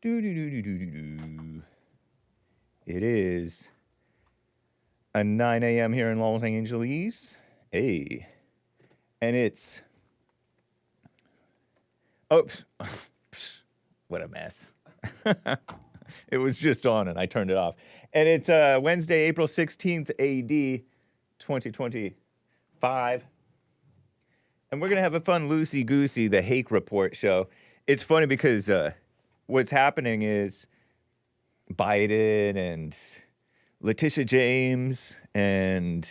Do-do-do-do-do-do-do. It is a 9 a.m. here in Los Angeles. Hey. And it's... Oops. What a mess. It was just on and I turned it off. And it's Wednesday, April 16th, AD 2025. And we're going to have a fun loosey-goosey, the Hake Report show. It's funny because what's happening is Biden and Letitia James and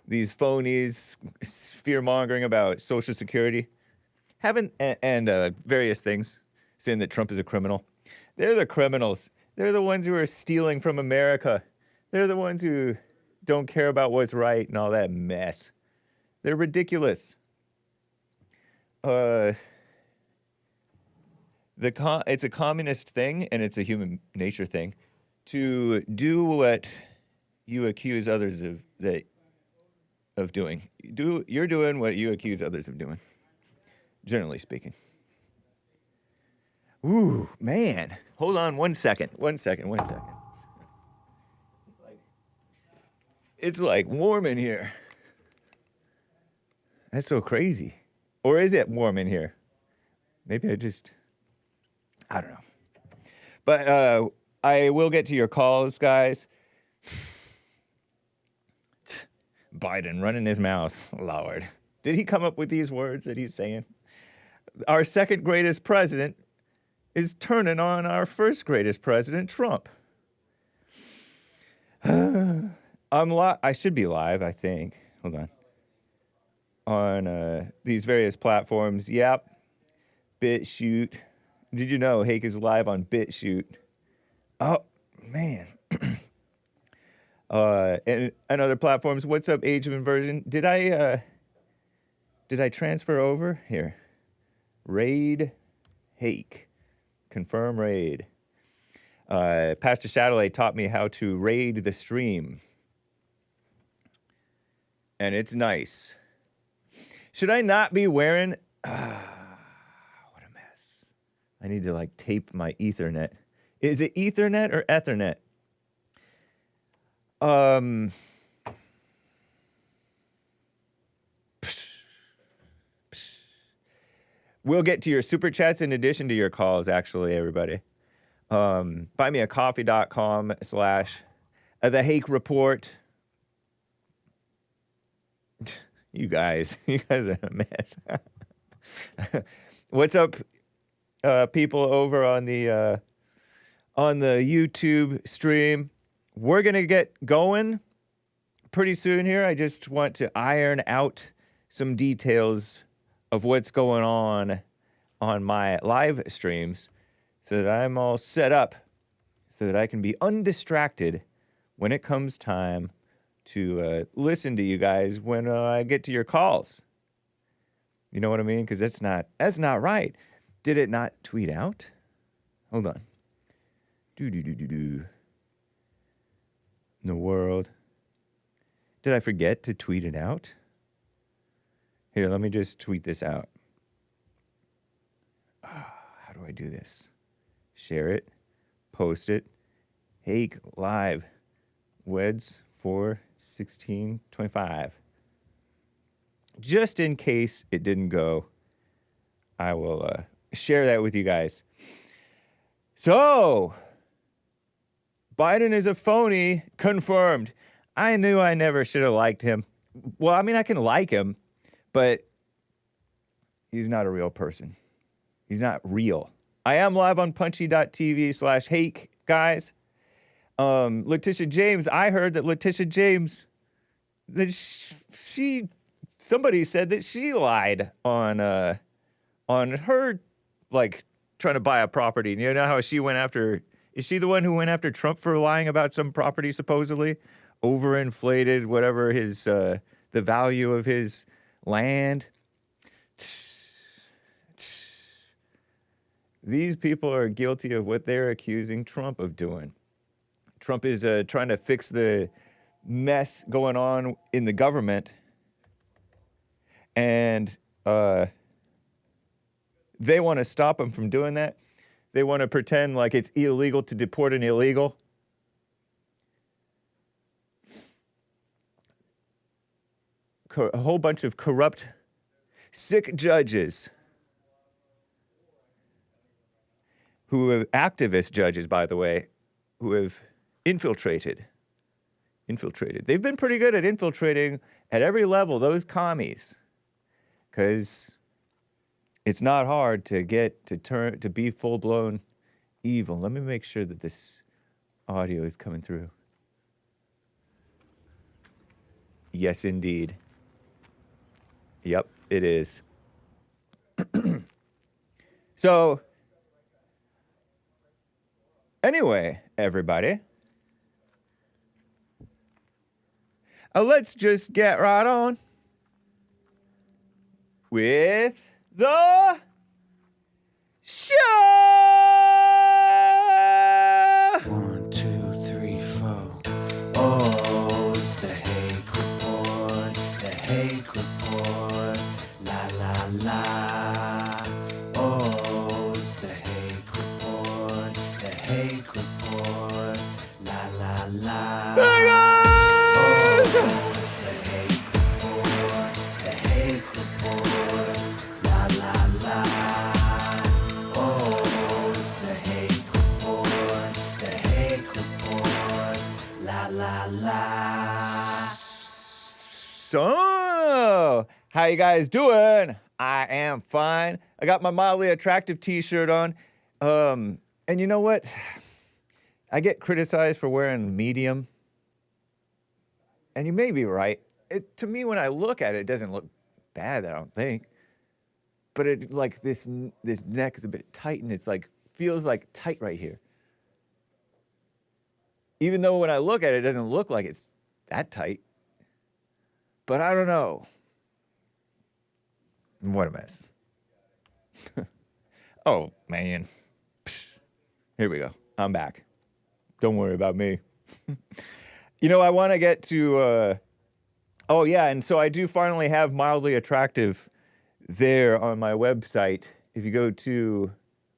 these phonies fear-mongering about Social Security and various things, saying that Trump is a criminal. They're the criminals. They're the ones who are stealing from America. They're the ones who don't care about what's right and all that mess. They're ridiculous. It's a communist thing and it's a human nature thing to do what you accuse others of doing. You're doing what you accuse others of doing, generally speaking. Ooh, man. Hold on one second. It's like warm in here. That's so crazy. Or is it warm in here? Maybe I don't know. But I will get to your calls, guys. Biden running his mouth. Lord. Did he come up with these words that he's saying? Our second greatest president is turning on our first greatest president, Trump. I should be live, I think. Hold on. On these various platforms. Yep. BitChute. Did you know Hake is live on BitChute? Oh, man. And other platforms. What's up, Age of Inversion? Did I transfer over? Here. Raid Hake. Confirm raid. Pastor Shadowley taught me how to raid the stream. And it's nice. Should I not be wearing... what a mess. I need to, tape my Ethernet. Is it Ethernet or Ethernet? We'll get to your super chats in addition to your calls, actually, everybody. buymeacoffee.com/the Hake Report. You guys are a mess. What's up, people over on the YouTube stream? We're gonna get going pretty soon here. I just want to iron out some details of what's going on my live streams so that I'm all set up so that I can be undistracted when it comes time to listen to you guys when I get to your calls. You know what I mean? Because that's not right. Did it not tweet out? Hold on. In the world. Did I forget to tweet it out? Here, let me just tweet this out. How do I do this? Share it. Post it. Hake live. Weds 4/16/25. Just in case it didn't go, I will share that with you guys. So, Biden is a phony, confirmed. I knew I never should have liked him. Well, I mean, I can like him, but he's not a real person. He's not real. I am live on punchy.tv/Hake, guys. Letitia James, I heard that Letitia James, that somebody said that she lied on her, trying to buy a property. You know how she went after, is she the one who went after Trump for lying about some property, supposedly? Overinflated, whatever his, the value of his land. These people are guilty of what they're accusing Trump of doing. Trump is trying to fix the mess going on in the government. And they want to stop him from doing that. They want to pretend like it's illegal to deport an illegal. A whole bunch of corrupt, sick judges who have activist judges, by the way, who have infiltrated. They've been pretty good at infiltrating at every level, those commies, because it's not hard to get to be full-blown evil. Let me make sure that this audio is coming through. Yes, indeed. Yep, it is. So, anyway, everybody, let's just get right on with the show. 1, 2, 3, 4. Oh, it's the Hake Report. The Hake Report. La la la. Oh, it's the Hake Report. The Hake Report. La la la. Hey guys! Oh, it's the Hake Report. The Hake Report. La la la. Oh, it's the Hake Report. The Hake Report. La la la. So, how you guys doing? I am fine. I got my mildly attractive t-shirt on. And you know what? I get criticized for wearing medium. And you may be right. To me, when I look at it, it doesn't look bad, I don't think. But it like this neck is a bit tight, and it's like feels like tight right here. Even though when I look at it, it doesn't look like it's that tight. But I don't know. What a mess. Oh, man. Here we go. I'm back. Don't worry about me. You know, I want to get to... oh, yeah, and so I do finally have mildly attractive there on my website. If you go to,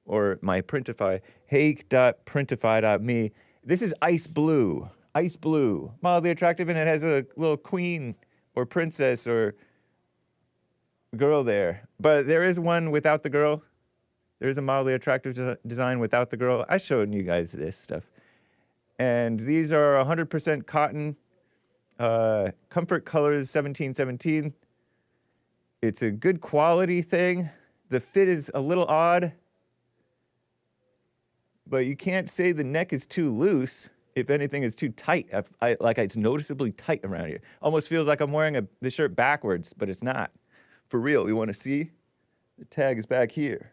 or my Printify, hake.printify.me. This is ice blue. Ice blue. Mildly attractive, and it has a little queen or princess or girl there. But there is one without the girl. There's a mildly attractive design without the girl. I showed you guys this stuff. And these are 100% cotton. Comfort Colors 1717. It's a good quality thing. The fit is a little odd. But you can't say the neck is too loose. If anything, it's too tight. It's noticeably tight around here. Almost feels like I'm wearing the shirt backwards, but it's not. For real, you want to see? The tag is back here.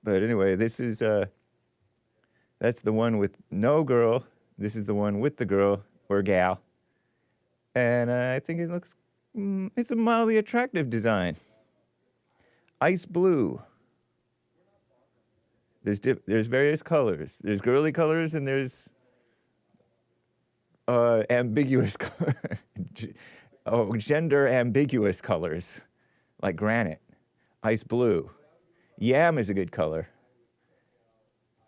But anyway, this is, that's the one with no girl. This is the one with the girl, or gal. And I think it looks, it's a mildly attractive design. Ice blue. There's various colors. There's girly colors and there's ambiguous gender ambiguous colors, like granite. Ice blue. Yam is a good color.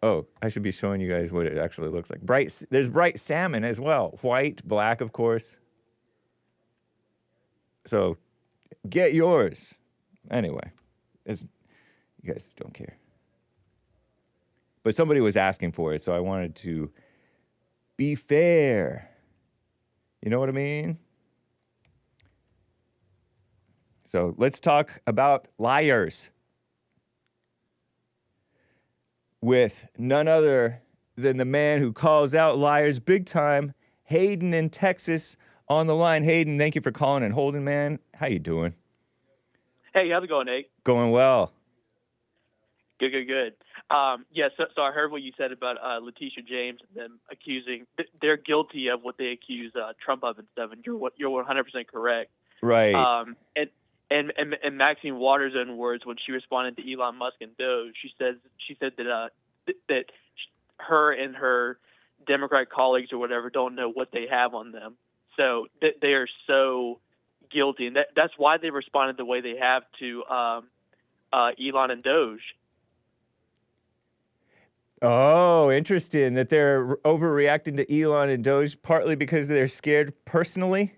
Oh, I should be showing you guys what it actually looks like. There's bright salmon as well. White, black, of course. So, get yours. Anyway, you guys just don't care. But somebody was asking for it, so I wanted to be fair. You know what I mean? So let's talk about liars with none other than the man who calls out liars big time, HADEN in Texas on the line. HADEN, thank you for calling and holding, man. How you doing? Hey, how's it going, Nate? Going well. Good. So I heard what you said about Letitia James and them accusing. They're guilty of what they accuse Trump of and stuff, and you're 100% correct. Right. And Maxine Waters' own words when she responded to Elon Musk and Doge, she said that her and her Democrat colleagues or whatever don't know what they have on them, so they are so guilty, and that's why they responded the way they have to Elon and Doge. Oh, interesting that they're overreacting to Elon and Doge partly because they're scared personally.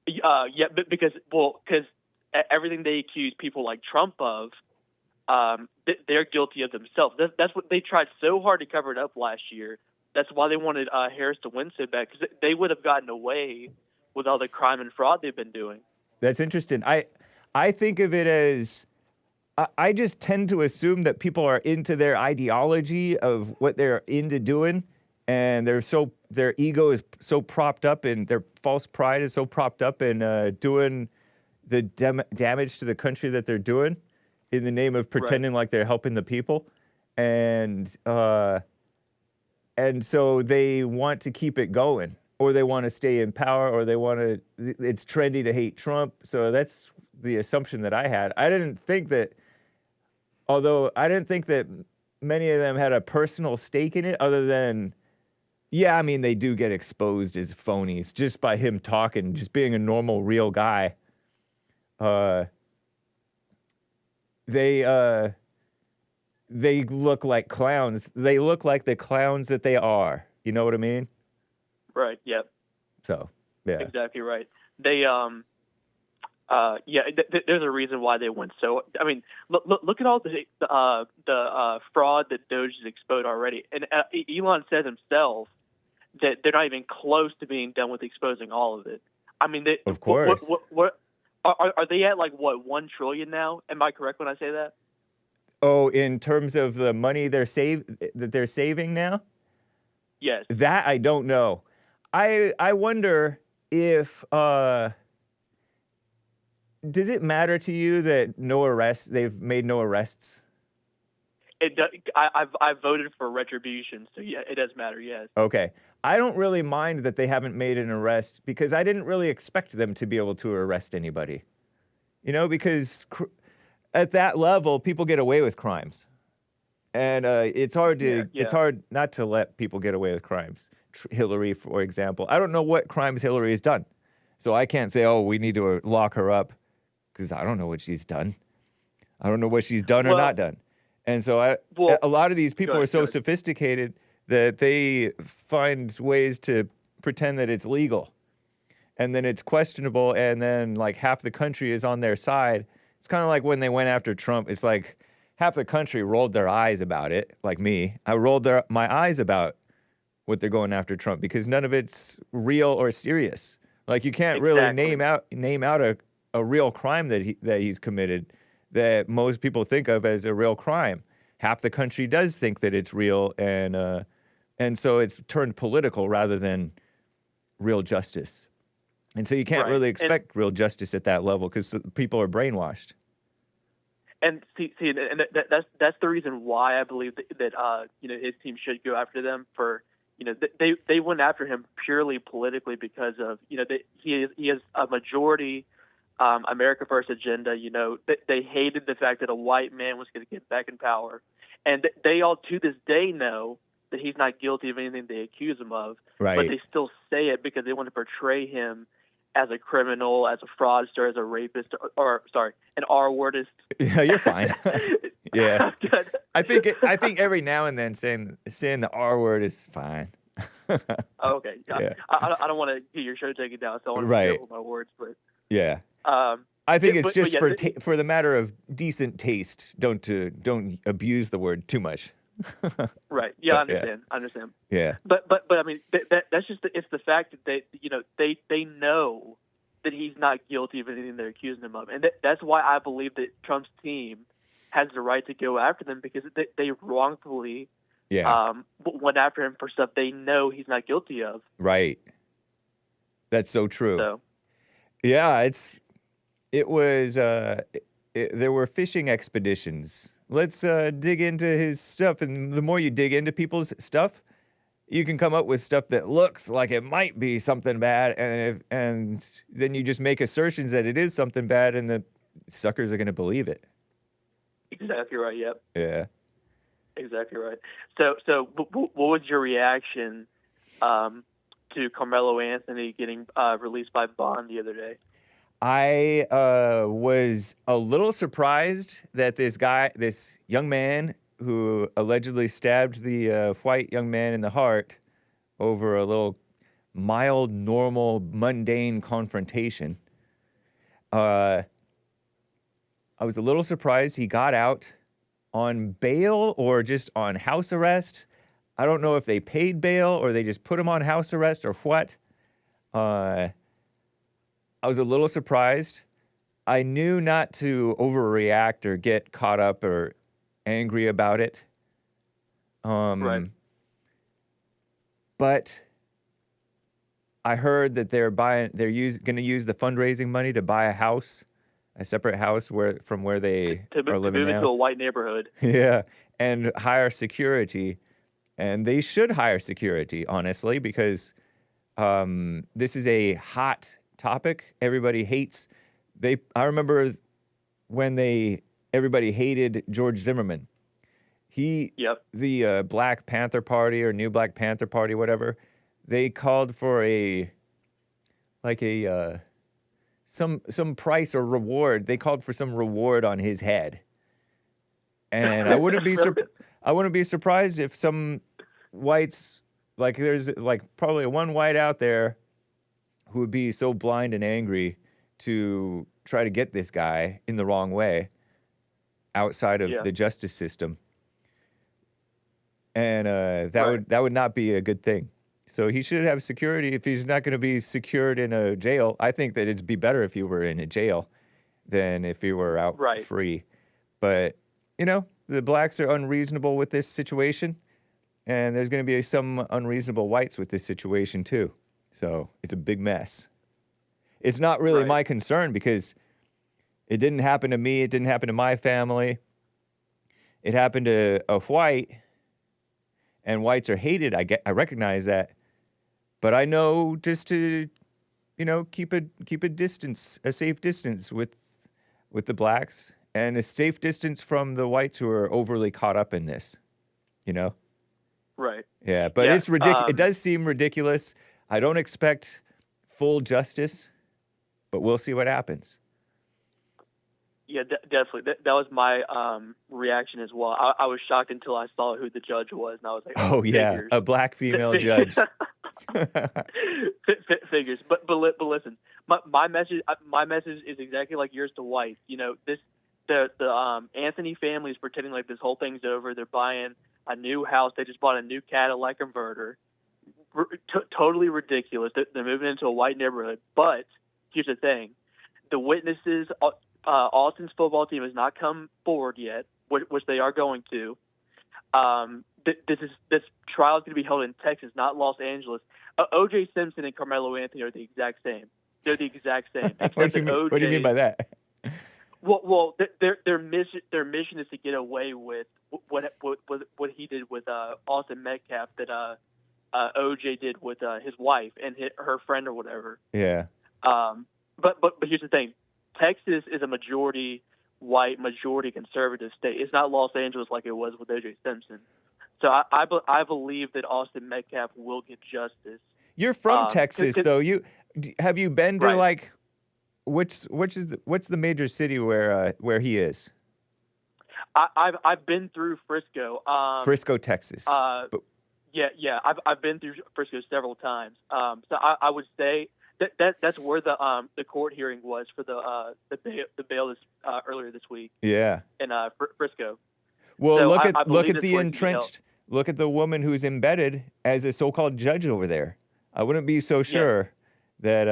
Yeah, because everything they accuse people like Trump of, they're guilty of themselves. That's what they tried so hard to cover it up last year. That's why they wanted Harris to win so bad, because they would have gotten away with all the crime and fraud they've been doing. That's interesting. I think of it as I just tend to assume that people are into their ideology of what they're into doing, and their ego is so propped up, and their false pride is so propped up in doing the damage to the country that they're doing in the name of pretending like they're helping the people, and so they want to keep it going, or they want to stay in power, or they want to. It's trendy to hate Trump, so that's the assumption that I had. I didn't think that many of them had a personal stake in it, other than, yeah, I mean, they do get exposed as phonies just by him talking, just being a normal, real guy. They look like clowns. They look like the clowns that they are. You know what I mean? Right. Yep. So, yeah. Exactly right. They there's a reason why they went so. I mean, look at all the fraud that Doge has exposed already, and Elon says himself that they're not even close to being done with exposing all of it. I mean, of course. What are they at? Like what, $1 trillion now? Am I correct when I say that? Oh, in terms of the money they're saving now? Yes. That I don't know. I wonder if does it matter to you that they've made no arrests? I voted for retribution, so yeah, it does matter, yes. Okay. I don't really mind that they haven't made an arrest, because I didn't really expect them to be able to arrest anybody. You know, because at that level, people get away with crimes. And it's hard not to let people get away with crimes. Hillary, for example. I don't know what crimes Hillary has done. So I can't say, oh, we need to lock her up, because I don't know what she's done. I don't know what she's done or not done. And so a lot of these people are so sophisticated that they find ways to pretend that it's legal. And then it's questionable, and then like half the country is on their side. It's kind of like when they went after Trump. It's like half the country rolled their eyes about it, like me. I rolled my eyes about what they're going after Trump, because none of it's real or serious. Like, you can't really name out a real crime that he's committed that most people think of as a real crime. Half the country does think that it's real, and so it's turned political rather than real justice. And so you can't really expect real justice at that level, because people are brainwashed. And and that's the reason why I believe that his team should go after them for. They went after him purely politically because of, he has a majority America First agenda. They hated the fact that a white man was going to get back in power. And they all, to this day, know that he's not guilty of anything they accuse him of. Right. But they still say it because they want to portray him as a criminal, as a fraudster, as a rapist, an R-wordist. Yeah, you're fine. Yeah. I think every now and then saying the R word is fine. Okay. Yeah. I don't want to get your show taken down, so I want to be careful with my words, but yeah. I think it's just for the matter of decent taste. Don't abuse the word too much. Right. Yeah, I understand. I understand. Yeah. But I mean, that's just it's the fact that they know that he's not guilty of anything they're accusing him of, and that's why I believe that Trump's team has the right to go after them, because they wrongfully went after him for stuff they know he's not guilty of. Right. That's so true. So. Yeah, there were fishing expeditions. Let's dig into his stuff, and the more you dig into people's stuff, you can come up with stuff that looks like it might be something bad, and then you just make assertions that it is something bad, and the suckers are going to believe it. Exactly right. Yep. Yeah. Exactly right. So what was your reaction to Karmelo Anthony getting released by bond the other day? I was a little surprised that this young man, who allegedly stabbed the white young man in the heart over a little mild, normal, mundane confrontation. I was a little surprised he got out on bail or just on house arrest. I don't know if they paid bail or they just put him on house arrest or what. I was a little surprised. I knew not to overreact or get caught up or angry about it. Right. But I heard that they're going to use the fundraising money to buy a separate house from where they are living move now. into a white neighborhood. Yeah, and hire security. And they should hire security, honestly, because this is a hot topic. Everybody hates. I remember when everybody hated George Zimmerman. The Black Panther Party or New Black Panther Party, whatever, they called for some price or reward. They called for some reward on his head. And I wouldn't be surprised if some whites, there's probably one white out there who would be so blind and angry to try to get this guy in the wrong way outside of the justice system. And that would not be a good thing. So he should have security. If he's not going to be secured in a jail, I think that it'd be better if he were in a jail than if he were out free. But, the blacks are unreasonable with this situation, and there's going to be some unreasonable whites with this situation too. So it's a big mess. It's not really my concern because it didn't happen to me. It didn't happen to my family. It happened to a white, and whites are hated. I recognize that. But I know just to, keep a distance, a safe distance with the blacks, and a safe distance from the whites who are overly caught up in this, Right. Yeah, but it's ridiculous. It does seem ridiculous. I don't expect full justice, but we'll see what happens. Yeah, definitely. That was my reaction as well. I was shocked until I saw who the judge was, and I was like, "Oh yeah, figures. A black female judge." Figures, but listen, my message is exactly like yours to whites. The Anthony family is pretending like this whole thing's over. They're buying a new house. They just bought a new Cadillac converter. Totally ridiculous. They're moving into a white neighborhood. But here's the thing: the witnesses. Austin's football team has not come forward yet, which they are going to. This trial is going to be held in Texas, not Los Angeles. O.J. Simpson and Karmelo Anthony are the exact same. They're the exact same. What do you mean by that? Well, their mission is to get away with what he did with Austin Metcalf that O.J. did with his wife and her friend or whatever. Yeah. But here's the thing. Texas is a majority white, majority conservative state. It's not Los Angeles like it was with O.J. Simpson. So I believe that Austin Metcalf will get justice. You're from Texas, though. Have you been to what's the major city where he is? I've been through Frisco. Frisco, Texas. Yeah. I've been through Frisco several times. So I would say. That's where the court hearing was for the bail earlier this week. Yeah, in Frisco. Well, so look at the entrenched. Look at the woman who's embedded as a so-called judge over there. I wouldn't be so sure that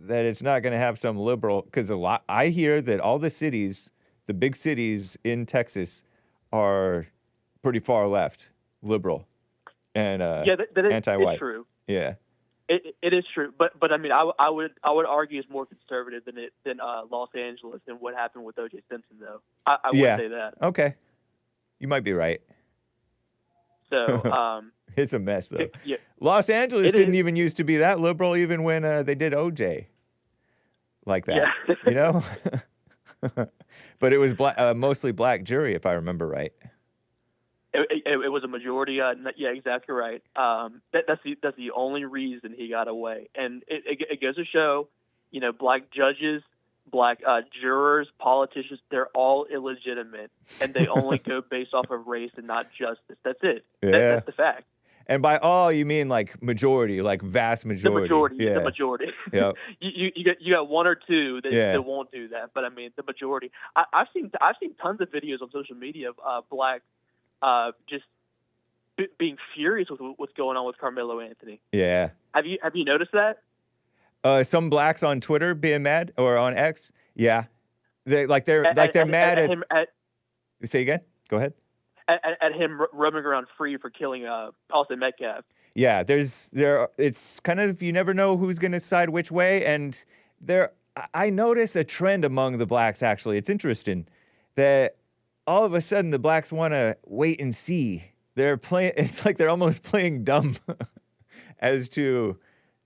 it's not going to have some liberal, because I hear that all the big cities in Texas, are pretty far left, liberal, and anti-white. It's true. Yeah. It is true, but I mean, I would argue it's more conservative than Los Angeles and what happened with O.J. Simpson, though. I would say that. Okay, you might be right. So it's a mess, though. Los Angeles didn't even used to be that liberal, even when they did O.J. like that. Yeah. But it was mostly black jury, if I remember right. It was a majority. Yeah, exactly right. That's the only reason he got away, and it goes to show, black judges, black jurors, politicians, they're all illegitimate, and they only go based off of race and not justice. That's it. Yeah. That's the fact. And by all, you mean like majority, like vast majority. The majority. Yeah. you got one or two that won't do that, but I mean the majority. I've seen tons of videos on social media of black just being furious with what's going on with Karmelo Anthony. Yeah. Have you noticed that? Some blacks on Twitter being mad, or on X. Yeah. They're mad at him. Say again. Go ahead. At him roaming around free for killing Austin Metcalf. Yeah, it's kind of, you never know who's going to side which way, and I notice a trend among the blacks, actually. It's interesting that all of a sudden the blacks want to wait and see. It's like they're almost playing dumb as to,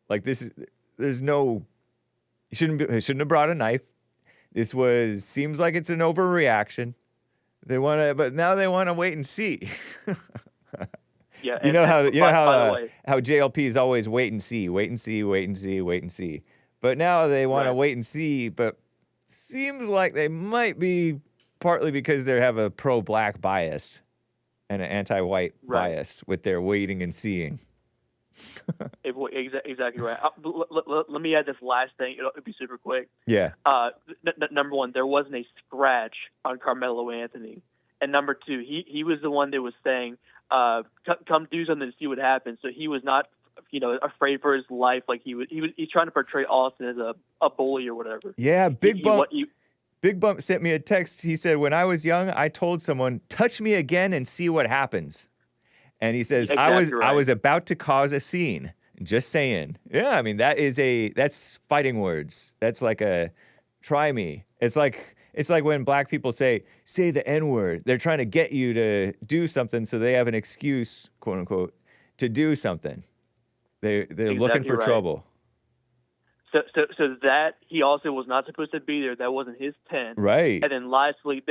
like, there's no, you shouldn't have brought a knife. Seems like it's an overreaction. But now they want to wait and see. Yeah, you know how JLP is always wait and see. But now they want to wait and see. But seems like they might be partly because they have a pro-black bias and an anti-white bias with their waiting and seeing. Exactly right. Let me add this last thing. It'll be super quick. Yeah. Number one, there wasn't a scratch on Karmelo Anthony, and number two, he was the one that was saying, "Come do something and see what happens." So he was not, afraid for his life. Like he's trying to portray Austin as a bully or whatever. Yeah. Big Bump sent me a text. He said, "When I was young, I told someone, touch me again and see what happens." And he says, I was about to cause a scene. Just saying. Yeah, I mean, that's fighting words. That's like a try me. It's like when black people say the N-word. They're trying to get you to do something so they have an excuse, quote unquote, to do something. They're looking for trouble. So that he also was not supposed to be there. That wasn't his tent. Right. And then lastly,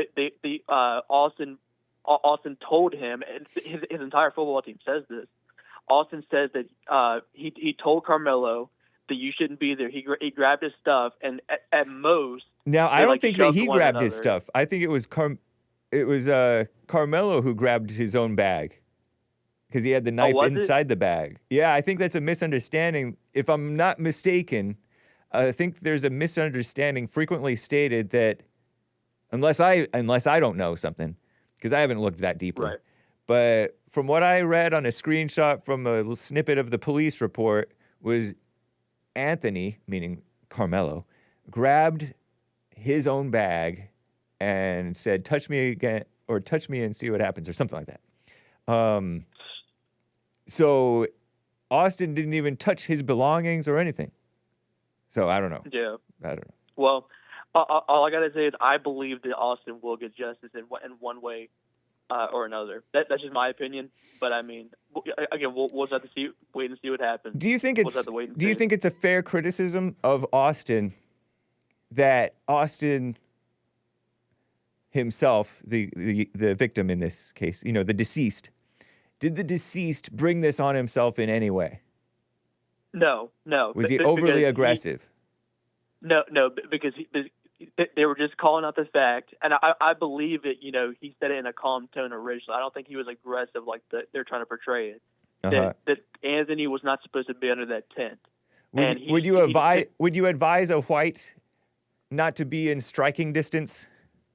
Austin told him, and his entire football team says this. Austin says that he told Karmelo that you shouldn't be there. He grabbed his stuff, and at most. Now I don't think that he grabbed his stuff. I think it was Karmelo who grabbed his own bag because he had the knife inside the bag. Yeah, I think that's a misunderstanding. If I'm not mistaken, I think there's a misunderstanding frequently stated that unless I don't know something. Because I haven't looked that deeply. Right. But from what I read on a screenshot from a little snippet of the police report was Anthony, meaning Karmelo, grabbed his own bag and said, touch me again, or touch me and see what happens, or something like that. So Austin didn't even touch his belongings or anything. So I don't know. Yeah. I don't know. Well, all I gotta say is I believe that Austin will get justice in one way or another. That's just my opinion. But I mean, again, we'll have to wait and see what happens. Do you think it's a fair criticism of Austin that Austin himself, the victim in this case, the deceased, did the deceased bring this on himself in any way? No. Was he overly aggressive? No, because they were just calling out the fact, and I believe it. He said it in a calm tone originally. I don't think he was aggressive like they're trying to portray it. That Anthony was not supposed to be under that tent. Would you advise a white not to be in striking distance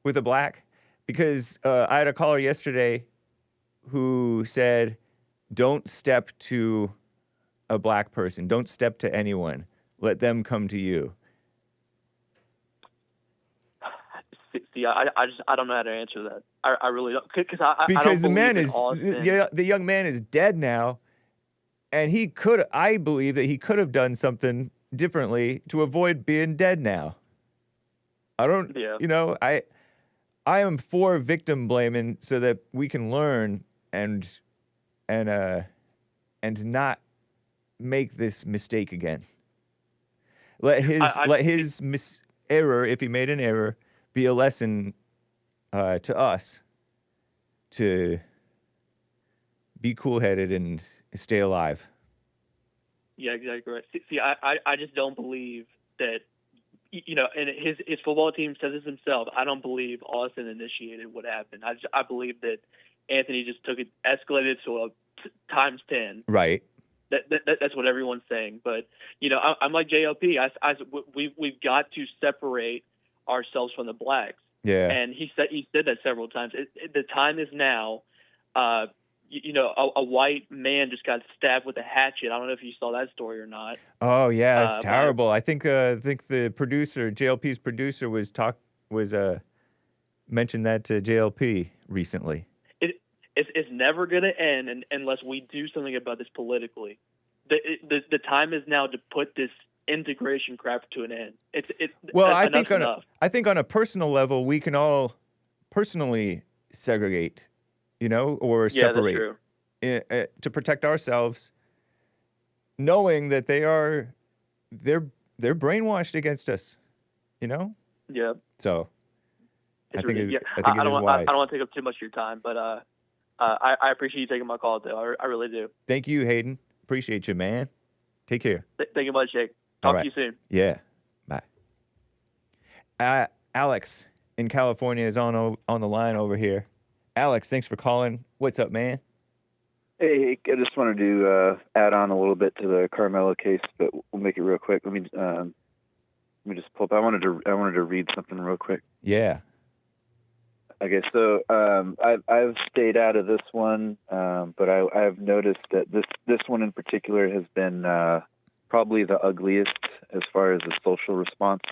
with a black? Because I had a caller yesterday who said, "Don't step to a black person. Don't step to anyone. Let them come to you." See, I don't know how to answer that. I really don't, because the young man is dead now, and I believe that he could have done something differently to avoid being dead now. I am for victim blaming so that we can learn and not make this mistake again. Let his error, if he made an error, be a lesson to us to be cool-headed and stay alive. Yeah, exactly right. See, I just don't believe that and his football team says this himself. I don't believe Austin initiated what happened. I believe that Anthony just took it, escalated to a times 10. Right. That's what everyone's saying. But I'm like JLP. We've got to separate ourselves from the blacks. Yeah. And he said that several times. The time is now. A white man just got stabbed with a hatchet. I don't know if you saw that story or not. Oh yeah, it's terrible. I think the producer, JLP's producer, mentioned that to JLP recently. It's never going to end unless we do something about this politically. The time is now to put this integration crap to an end. I think on a personal level, we can all personally segregate, or separate, to protect ourselves, knowing that they're brainwashed against us, Yeah. So I think it is wise. I don't want to take up too much of your time, but I appreciate you taking my call, though. I really do. Thank you, Hayden. Appreciate you, man. Take care. Thank you much, Jake. Talk to you soon. Yeah. Bye. Alex in California is on the line over here. Alex, thanks for calling. What's up, man? Hey, I just wanted to add on a little bit to the Karmelo case, but we'll make it real quick. Let me just pull up. I wanted to read something real quick. Yeah. Okay, so I've stayed out of this one, but I've noticed that this one in particular has been probably the ugliest as far as the social response.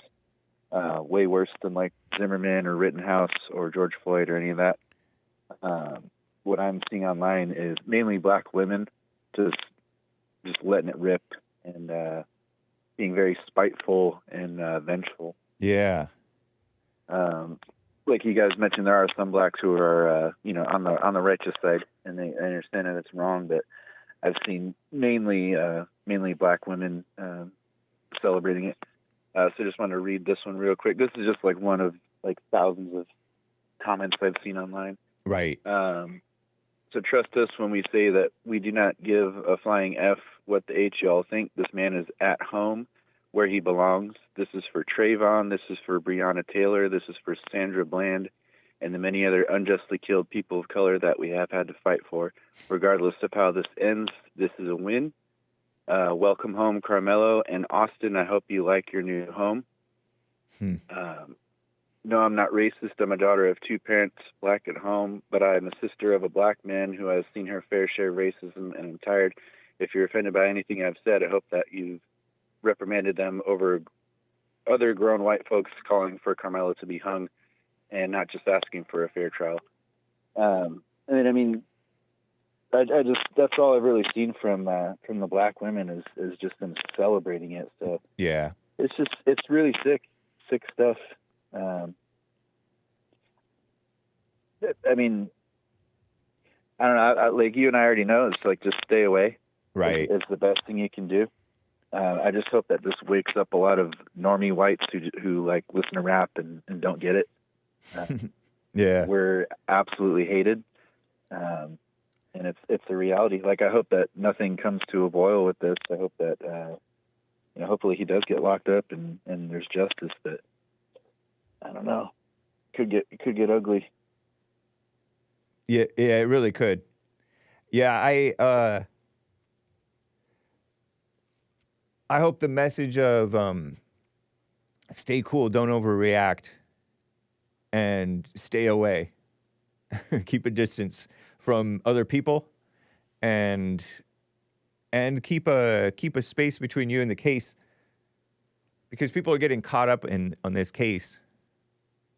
Way worse than like Zimmerman or Rittenhouse or George Floyd or any of that. What I'm seeing online is mainly black women just letting it rip and being very spiteful and vengeful. Yeah. Like you guys mentioned, there are some blacks who are on the righteous side, and they understand that it's wrong. But I've seen mainly black women celebrating it. So just wanted to read this one real quick. This is just like one of like thousands of comments I've seen online. Right. So trust us when we say that we do not give a flying F what the H y'all think. This man is at home where he belongs. This is for Trayvon. This is for Breonna Taylor. This is for Sandra Bland and the many other unjustly killed people of color that we have had to fight for. Regardless of how this ends, this is a win. Welcome home, Karmelo. And Austin, I hope you like your new home. No, I'm not racist. I'm a daughter of two parents, black at home, but I am a sister of a black man who has seen her fair share of racism, and I'm tired. If you're offended by anything I've said, I hope that you've reprimanded them over other grown white folks calling for Karmelo to be hung and not just asking for a fair trial. I mean, I just, that's all I've really seen from the black women is just them celebrating it. So yeah, it's really sick stuff. I mean, I don't know. Like you and I already know, it's like just stay away. Right. It's the best thing you can do. I just hope that this wakes up a lot of normie whites who like listen to rap and don't get it. Yeah, we're absolutely hated, and it's a reality. Like I hope that nothing comes to a boil with this. I hope that hopefully he does get locked up and there's justice. But I don't know, it could get ugly. Yeah, it really could. Yeah, I hope the message of stay cool, don't overreact, and stay away, keep a distance from other people, and keep a space between you and the case, because people are getting caught up on this case.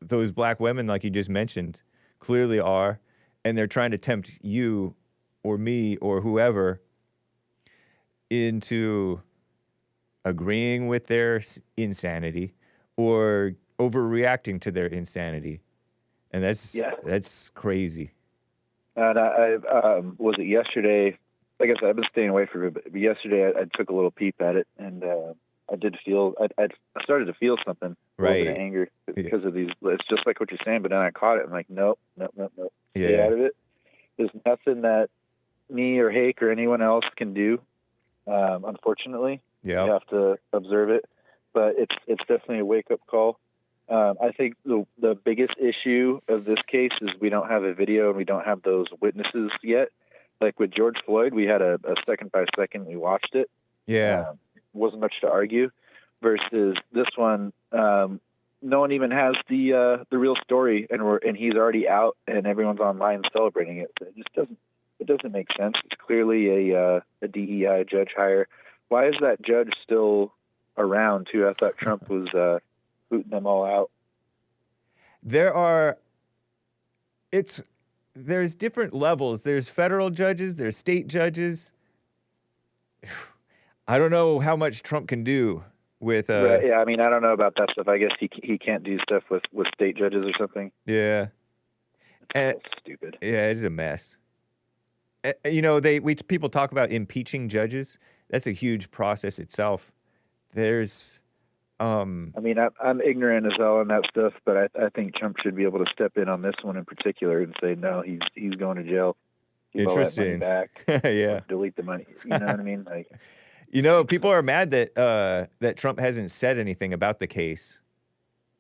Those black women, like you just mentioned, clearly are, and they're trying to tempt you or me or whoever into agreeing with their insanity or overreacting to their insanity. And that's crazy. And I was it yesterday? Like I said, I've been staying away from it, but yesterday I took a little peep at it, and I did feel, I started to feel something, a little bit of anger because of these. It's just like what you're saying, but then I caught it. I'm like, nope. Get out of it. There's nothing that me or Hake or anyone else can do. Unfortunately, you have to observe it. but it's definitely a wake up call. I think the biggest issue of this case is we don't have a video and we don't have those witnesses yet. Like with George Floyd, we had a second by second. We watched it. Yeah. Wasn't much to argue. Versus this one, no one even has the real story, and he's already out, and everyone's online celebrating it. So it just doesn't make sense. It's clearly a DEI judge hire. Why is that judge still around too? I thought Trump was booting them all out. There's different levels. There's federal judges, there's state judges. I don't know how much Trump can do with right, yeah, I mean, I don't know about that stuff. I guess he can't do stuff with state judges or something. Yeah. That's stupid. Yeah, it is a mess. You know, people talk about impeaching judges. That's a huge process itself. There's I mean, I'm ignorant as hell on that stuff, but I think Trump should be able to step in on this one in particular and say, no, he's going to jail. Keep interesting. all that money back. Yeah. Delete the money. You know what I mean? Like, you know, people are mad that Trump hasn't said anything about the case.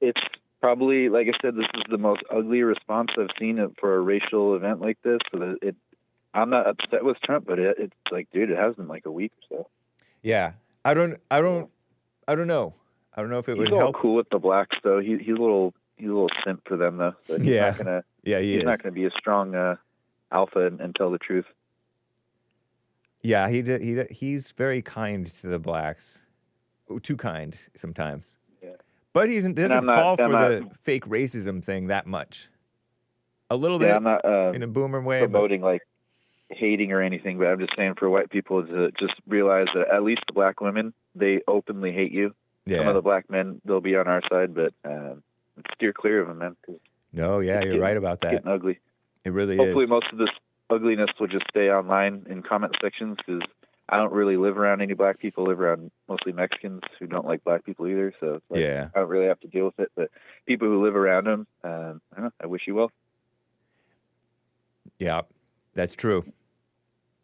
It's probably, like I said, this is the most ugly response I've seen for a racial event like this. So I'm not upset with Trump, but it's like, dude, it has been like a week or so. Yeah, I don't know. I don't know if it would help. He's cool with the blacks, though. He's a little simp for them, though. So he's not gonna. Yeah, he's not gonna be a strong alpha and tell the truth. Yeah, he's very kind to the blacks. Too kind sometimes. Yeah. But he doesn't fall for the fake racism thing that much. A little bit. I'm not in a boomer way. Promoting like hating or anything, but I'm just saying for white people to just realize that at least the black women, they openly hate you. Yeah. Some of the black men, they'll be on our side, but steer clear of them, man. No, yeah, you're right about that. It's getting ugly. It really Hopefully is. most of this ugliness will just stay online in comment sections, because I don't really live around any black people. I live around mostly Mexicans who don't like black people either. So it's like, yeah, I don't really have to deal with it. But people who live around them, I don't know, I wish you well. Yeah, that's true.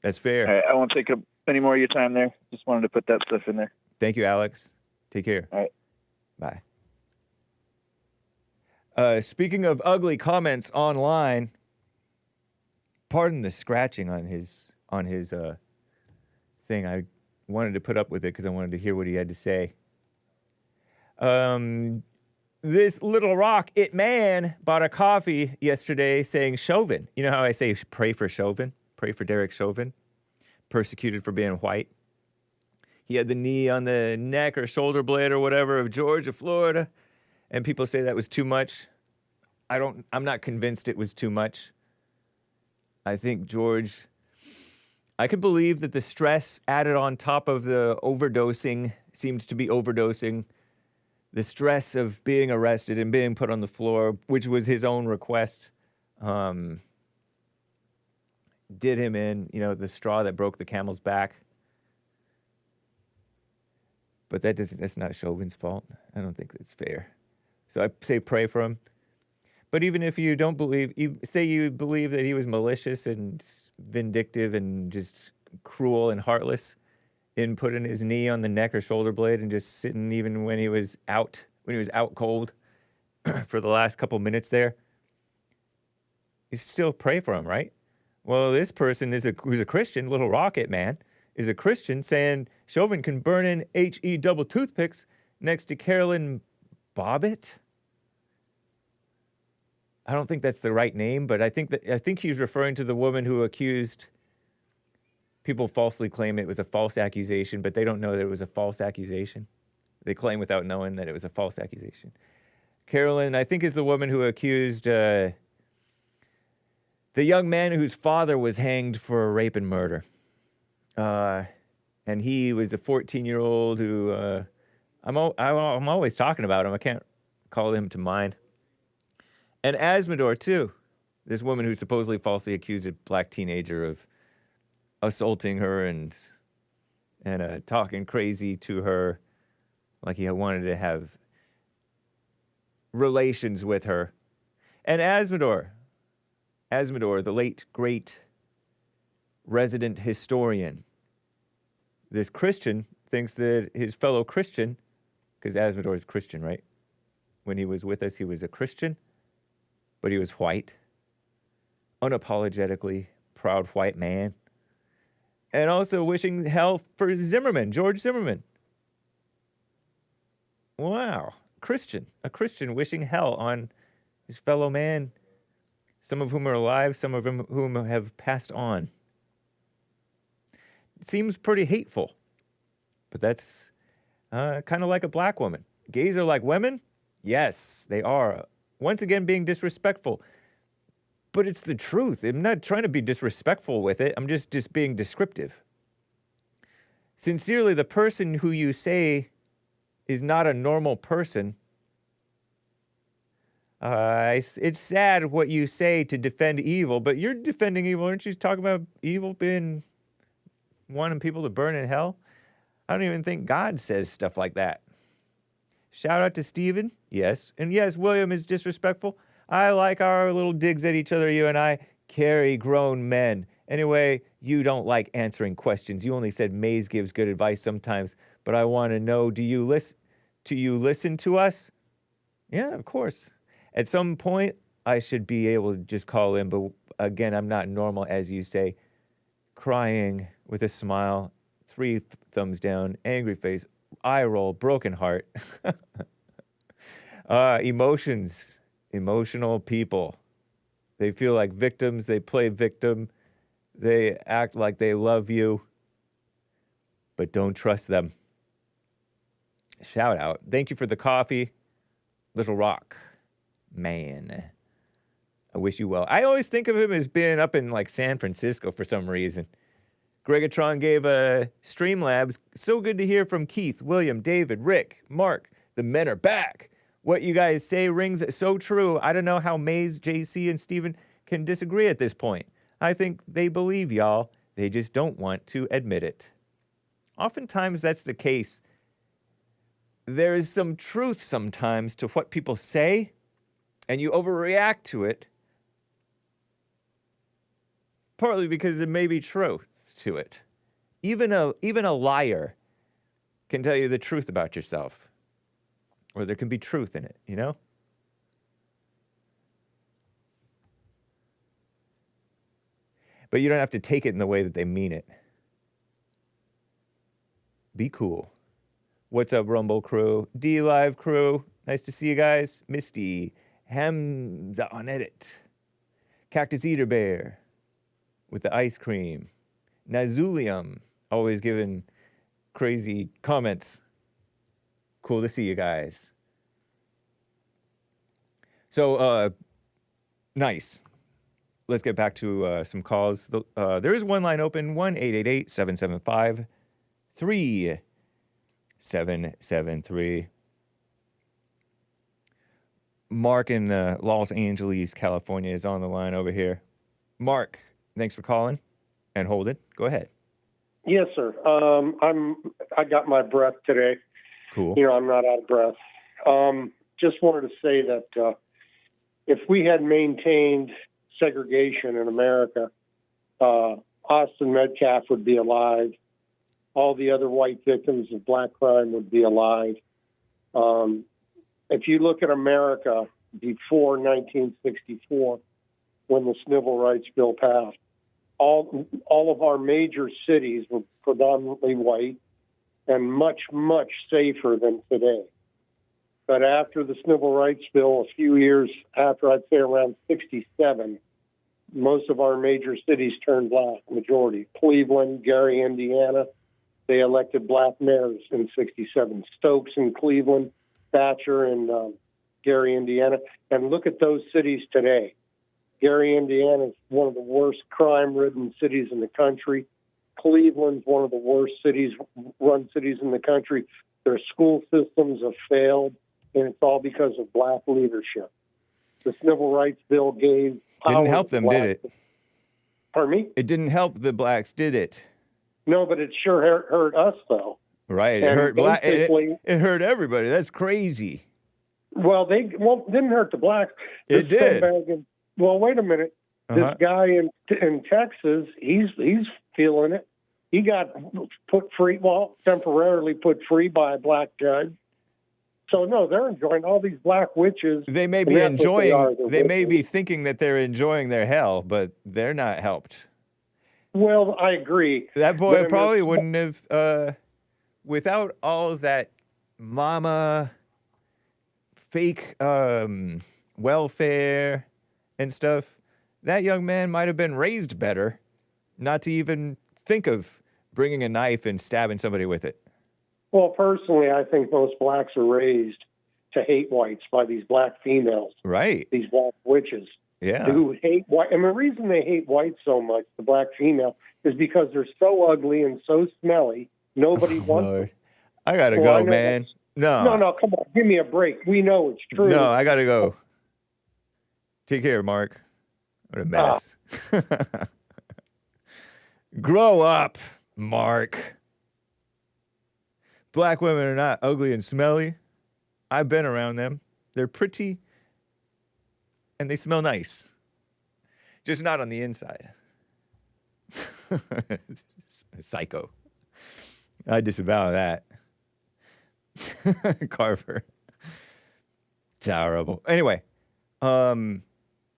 That's fair. All right, I won't take up any more of your time there. Just wanted to put that stuff in there. Thank you, Alex. Take care. All right. Bye. Speaking of ugly comments online, pardon the scratching on his thing. I wanted to put up with it because I wanted to hear what he had to say. This Little Rock It Man bought a coffee yesterday saying Chauvin. You know how I say pray for Chauvin? Pray for Derek Chauvin, persecuted for being white. He had the knee on the neck or shoulder blade or whatever of George of Florida, and people say that was too much. I'm not convinced it was too much. I think George, I could believe that the stress added on top of the overdosing, seemed to be overdosing, the stress of being arrested and being put on the floor, which was his own request, did him in, you know, the straw that broke the camel's back. But that's not Chauvin's fault. I don't think that's fair. So I say pray for him. But even if you don't believe, say you believe that he was malicious and vindictive and just cruel and heartless in putting his knee on the neck or shoulder blade and just sitting even when he was out cold for the last couple minutes there, you still pray for him, right? Well, this person who's a Christian, Little Rocket Man, is a Christian saying Chauvin can burn in HE double toothpicks next to Carolyn Bobbitt. I don't think that's the right name, but I think he's referring to the woman who accused people falsely claim it was a false accusation, but they don't know that it was a false accusation. They claim without knowing that it was a false accusation. Carolyn, I think, is the woman who accused the young man whose father was hanged for rape and murder. And he was a 14-year-old who, I'm always talking about him. I can't call him to mind. And Asmodor, too. This woman who supposedly falsely accused a black teenager of assaulting her and talking crazy to her, like he wanted to have relations with her. And Asmodor, the late, great resident historian, this Christian thinks that his fellow Christian because Azzmador is Christian, right? When he was with us, he was a Christian, but he was white, unapologetically proud white man, and also wishing hell for Zimmerman, George Zimmerman. Wow, a Christian wishing hell on his fellow man, some of whom are alive, some of whom have passed on. It seems pretty hateful, but that's kind of like a black woman. Gays are like women? Yes, they are. Once again, being disrespectful. But it's the truth. I'm not trying to be disrespectful with it. I'm just being descriptive. Sincerely, the person who you say is not a normal person, it's sad what you say to defend evil, but you're defending evil. Aren't you talking about evil being wanting people to burn in hell? I don't even think God says stuff like that. Shout out to Stephen. Yes. And yes, William is disrespectful. I like our little digs at each other, you and I. Carry grown men. Anyway, you don't like answering questions. You only said Maze gives good advice sometimes, but I want to know, do you listen to us? Yeah, of course. At some point, I should be able to just call in, but again, I'm not normal, as you say. Crying with a smile, 3 thumbs down, angry face, eye roll, broken heart. Emotions, emotional people. They feel like victims. They play victim. They act like they love you, but don't trust them. Shout out. Thank you for the coffee, Little Rock. Man, I wish you well. I always think of him as being up in like San Francisco for some reason. Gregatron gave a Streamlabs. So good to hear from Keith, William, David, Rick, Mark. The men are back. What you guys say rings so true. I don't know how Maze, JC, and Steven can disagree at this point. I think they believe y'all. They just don't want to admit it. Oftentimes that's the case. There is some truth sometimes to what people say, and you overreact to it, partly because there may be truth to it. Even a liar can tell you the truth about yourself. Or there can be truth in it, you know? But you don't have to take it in the way that they mean it. Be cool. What's up, Rumble crew? D-Live crew. Nice to see you guys. Misty. Hamza on edit. Cactus Eater Bear with the ice cream. Nazulium. Always giving crazy comments. Cool to see you guys. So, nice. Let's get back to some calls. There is one line open, 1-888-775-3773. Mark in Los Angeles, California is on the line over here. Mark, thanks for calling and holding. Go ahead. Yes, sir. I got my breath today. Cool. You know, I'm not out of breath. Just wanted to say that if we had maintained segregation in America, Austin Metcalf would be alive. All the other white victims of black crime would be alive. If you look at America before 1964, when the Civil Rights Bill passed, all of our major cities were predominantly white and much, much safer than today. But after the Civil Rights Bill, a few years after, I'd say around 67, most of our major cities turned black, majority. Cleveland, Gary, Indiana, they elected black mayors in 67. Stokes in Cleveland, Thatcher in Gary, Indiana. And look at those cities today. Gary, Indiana is one of the worst crime-ridden cities in the country. Cleveland's one of the worst run cities in the country. Their school systems have failed, and it's all because of black leadership. The Civil Rights Bill gave power. Didn't help them, did it? Pardon me? It didn't help the blacks, did it? No, but it sure hurt us, though. Right. It hurt black. It hurt everybody. That's crazy. Well, it didn't hurt the blacks. It did. Well, wait a minute. This guy in Texas, he's feeling it. He got put free, temporarily put free by a black judge. So no, they're enjoying all these black witches. They may and be that's what they are, enjoying, they're they may be witches. thinking that they're enjoying their hell, but they're not helped. Well, I agree. That boy But probably wouldn't have, without all of that mama fake welfare and stuff, that young man might have been raised better not to even think of bringing a knife and stabbing somebody with it. Well, personally, I think most blacks are raised to hate whites by these black females, Right. these black witches Yeah. who hate white. And the reason they hate whites so much, the black female, is because they're so ugly and so smelly. Nobody wants them. Lord. I gotta Well, I go, know man. No, come on, give me a break. We know it's true. No, I gotta go. Take care, Mark. What a mess. Grow up, Mark. Black women are not ugly and smelly. I've been around them. They're pretty and they smell nice. Just not on the inside. Psycho. I disavow that. Carver. Terrible. Anyway,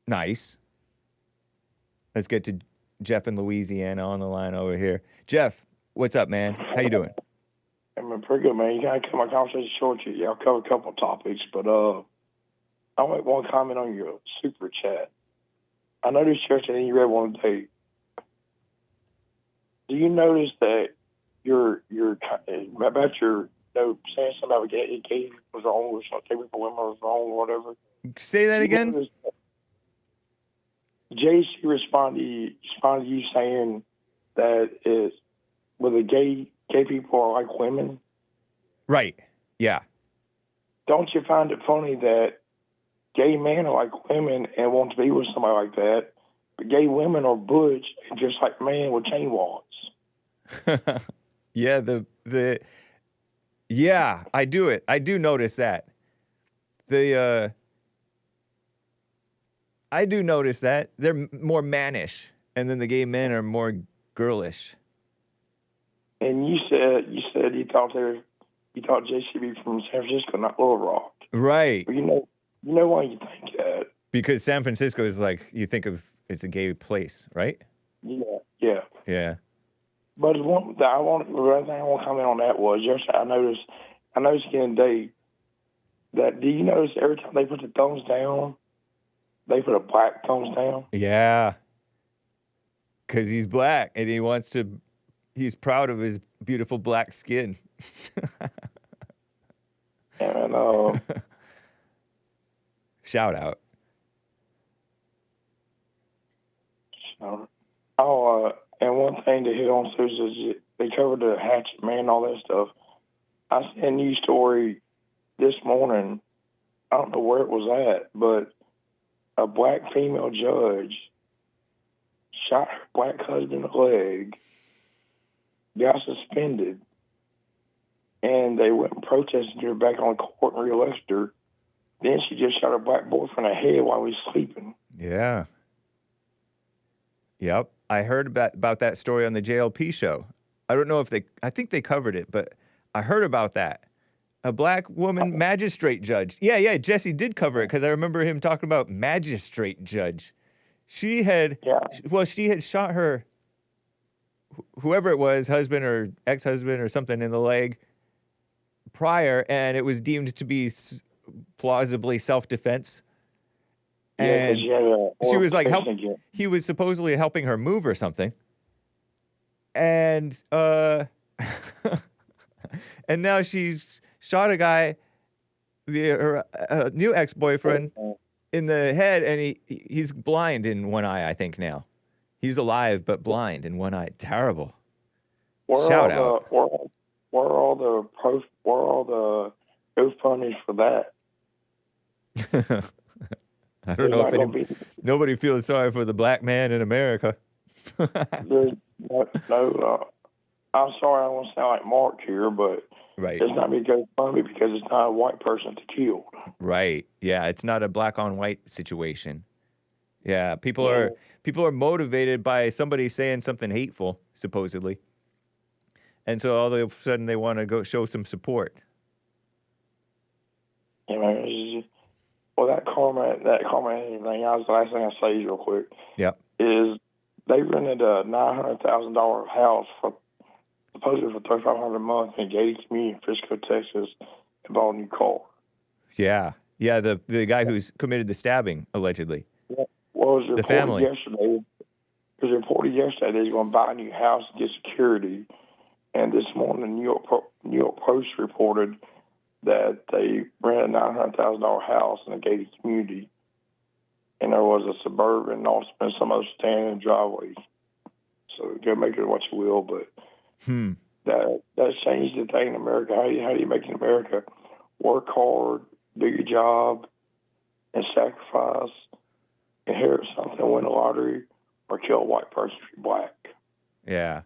nice. Let's get to Jeff in Louisiana on the line over here. Jeff, what's up, man? How you doing? I'm pretty good, man. You gotta cut my conversation short here. Yeah, I'll cover a couple of topics, but I'll make one comment on your super chat. I noticed yesterday you read one day. Do you notice that your about your saying something about gay was wrong or something for women was wrong or whatever? Say that again? JC responded to you saying that it's whether gay people are like women. Right. Yeah. Don't you find it funny that gay men are like women and want to be with somebody like that, but gay women are butch and just like men with chain wallets? Yeah, yeah, I do notice that. I do notice that. They're more mannish, and then the gay men are more girlish. And you said you thought JCB from San Francisco, not Little Rock. Right. But you know why you think that? Because San Francisco is like, you think of, it's a gay place, right? Yeah. Yeah. But the other thing I want to comment on that was yesterday I noticed again today that, do you notice every time they put the thumbs down, they put a black thumbs down? Yeah. Because he's black and he's proud of his beautiful black skin. And Shout out. And one thing to hit on too is they covered the hatchet man, all that stuff. I seen a news story this morning. I don't know where it was at, but a black female judge shot her black husband in the leg, got suspended, and they went and protested her back on court and re-elected her. Then she just shot her black boyfriend in the head while he was sleeping. Yeah. Yep. I heard about that story on the JLP show. I don't know if I think they covered it, but I heard about that. A black woman magistrate judge. Yeah, Jesse did cover it because I remember him talking about magistrate judge. She had shot her, whoever it was, husband or ex-husband or something in the leg prior, and it was deemed to be plausibly self-defense. And she was like, he was supposedly helping her move or something. And and now she's shot a guy, her new ex-boyfriend, in the head, and he's blind in one eye, I think now. He's alive but blind in one eye. Terrible. Shout out. Where are all the GoFundMes for that? I don't know if nobody feels sorry for the black man in America. I'm sorry I don't sound like Mark here, but right. It's not because it's not a white person to kill. Right. Yeah, it's not a black on white situation. Yeah, people are motivated by somebody saying something hateful, supposedly. And so all of a sudden they want to go show some support. You know, it's just, well, that Karmelo Anthony thing. The last thing I say is real quick. Yep. Is they rented a $900,000 house for supposedly for $3,500 a month in a gated community in Frisco, Texas, and bought a new car. Yeah. Yeah, the guy who's committed the stabbing, allegedly. Well, it was The reported family. yesterday. It was reported yesterday that he's going to buy a new house and get security. And this morning, the New York Post reported that they rented a $900,000 house in a gated community, and there was a Suburban and also been some other standing driveways. So go make it what you will, but that changed the thing in America. How do you make it in America? Work hard, do your job, and sacrifice, inherit something, win the lottery, or kill a white person if you're black. Yeah.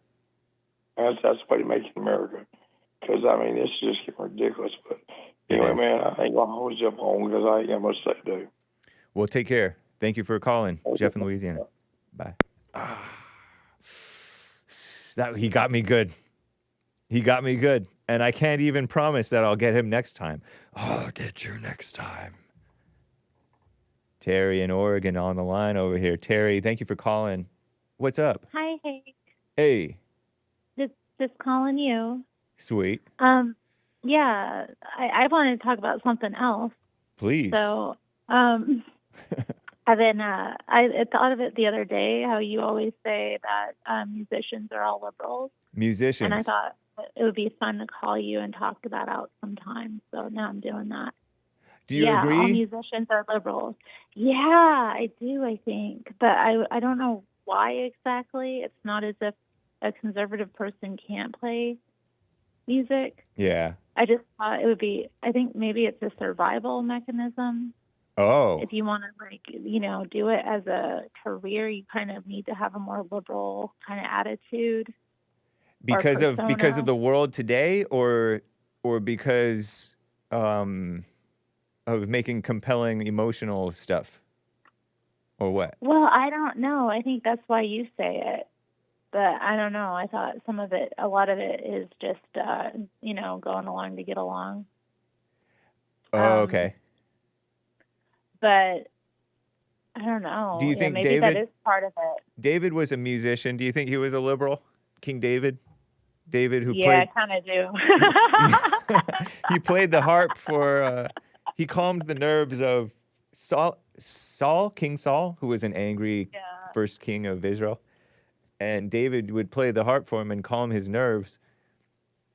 That's the way to make it in America. Because, I mean, this is just getting ridiculous. But anyway, man, I ain't going to always jump on because I ain't got much to do. Well, take care. Thank you for calling, Jeff in Louisiana. Bye. He got me good. He got me good. And I can't even promise that I'll get him next time. I'll get you next time. Terry in Oregon on the line over here. Terry, thank you for calling. What's up? Hi, Hake. Hey. Just calling you. Sweet. Yeah, I wanted to talk about something else. Please. So, I've been, I thought of it the other day, how you always say that musicians are all liberals. Musicians. And I thought it would be fun to call you and talk that out sometime. So now I'm doing that. Do you agree? All musicians are liberals. Yeah, I do, I think. But I don't know why exactly. It's not as if a conservative person can't play music. Yeah. I just thought it would be, I think maybe it's a survival mechanism. Oh. If you want to, do it as a career, you kind of need to have a more liberal kind of attitude. Because of the world today, or because of making compelling emotional stuff, or what? Well, I don't know. I think that's why you say it. But I don't know. I thought a lot of it is just, going along to get along. Oh, okay. But I don't know. Do you think maybe David? That is part of it. David was a musician. Do you think he was a liberal? King David? David who played... Yeah, I kind of do. He played the harp for... he calmed the nerves of King Saul, who was an angry first king of Israel. And David would play the harp for him and calm his nerves.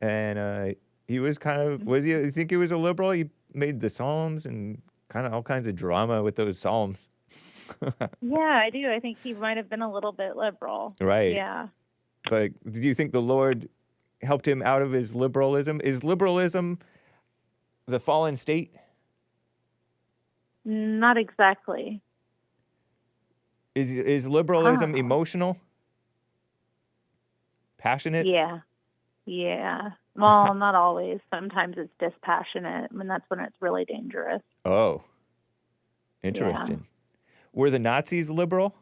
And he was kind of... you think he was a liberal? He made the Psalms and kind of all kinds of drama with those Psalms. Yeah, I do. I think he might have been a little bit liberal. Right. Yeah. But do you think the Lord helped him out of his liberalism? Is liberalism the fallen state? Not exactly. Is liberalism emotional? Passionate? Yeah. Well, not always. Sometimes it's dispassionate, and that's when it's really dangerous. Oh. Interesting. Yeah. Were the Nazis liberal?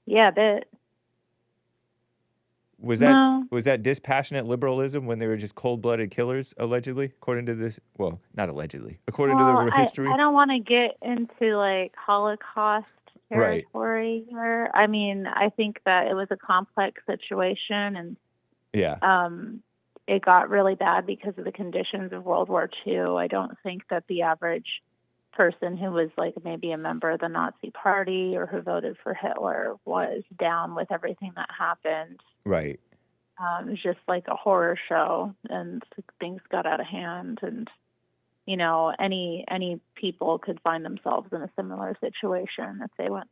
Yeah, a bit. Was that dispassionate liberalism when they were just cold-blooded killers, allegedly, according to this? Well, not allegedly. According to the history? I don't want to get into, Holocaust territory here. I mean, I think that it was a complex situation, and it got really bad because of the conditions of World War II. I don't think that the average person who was maybe a member of the Nazi Party or who voted for Hitler was down with everything that happened. Right. It was just like a horror show, and things got out of hand, and any people could find themselves in a similar situation if they went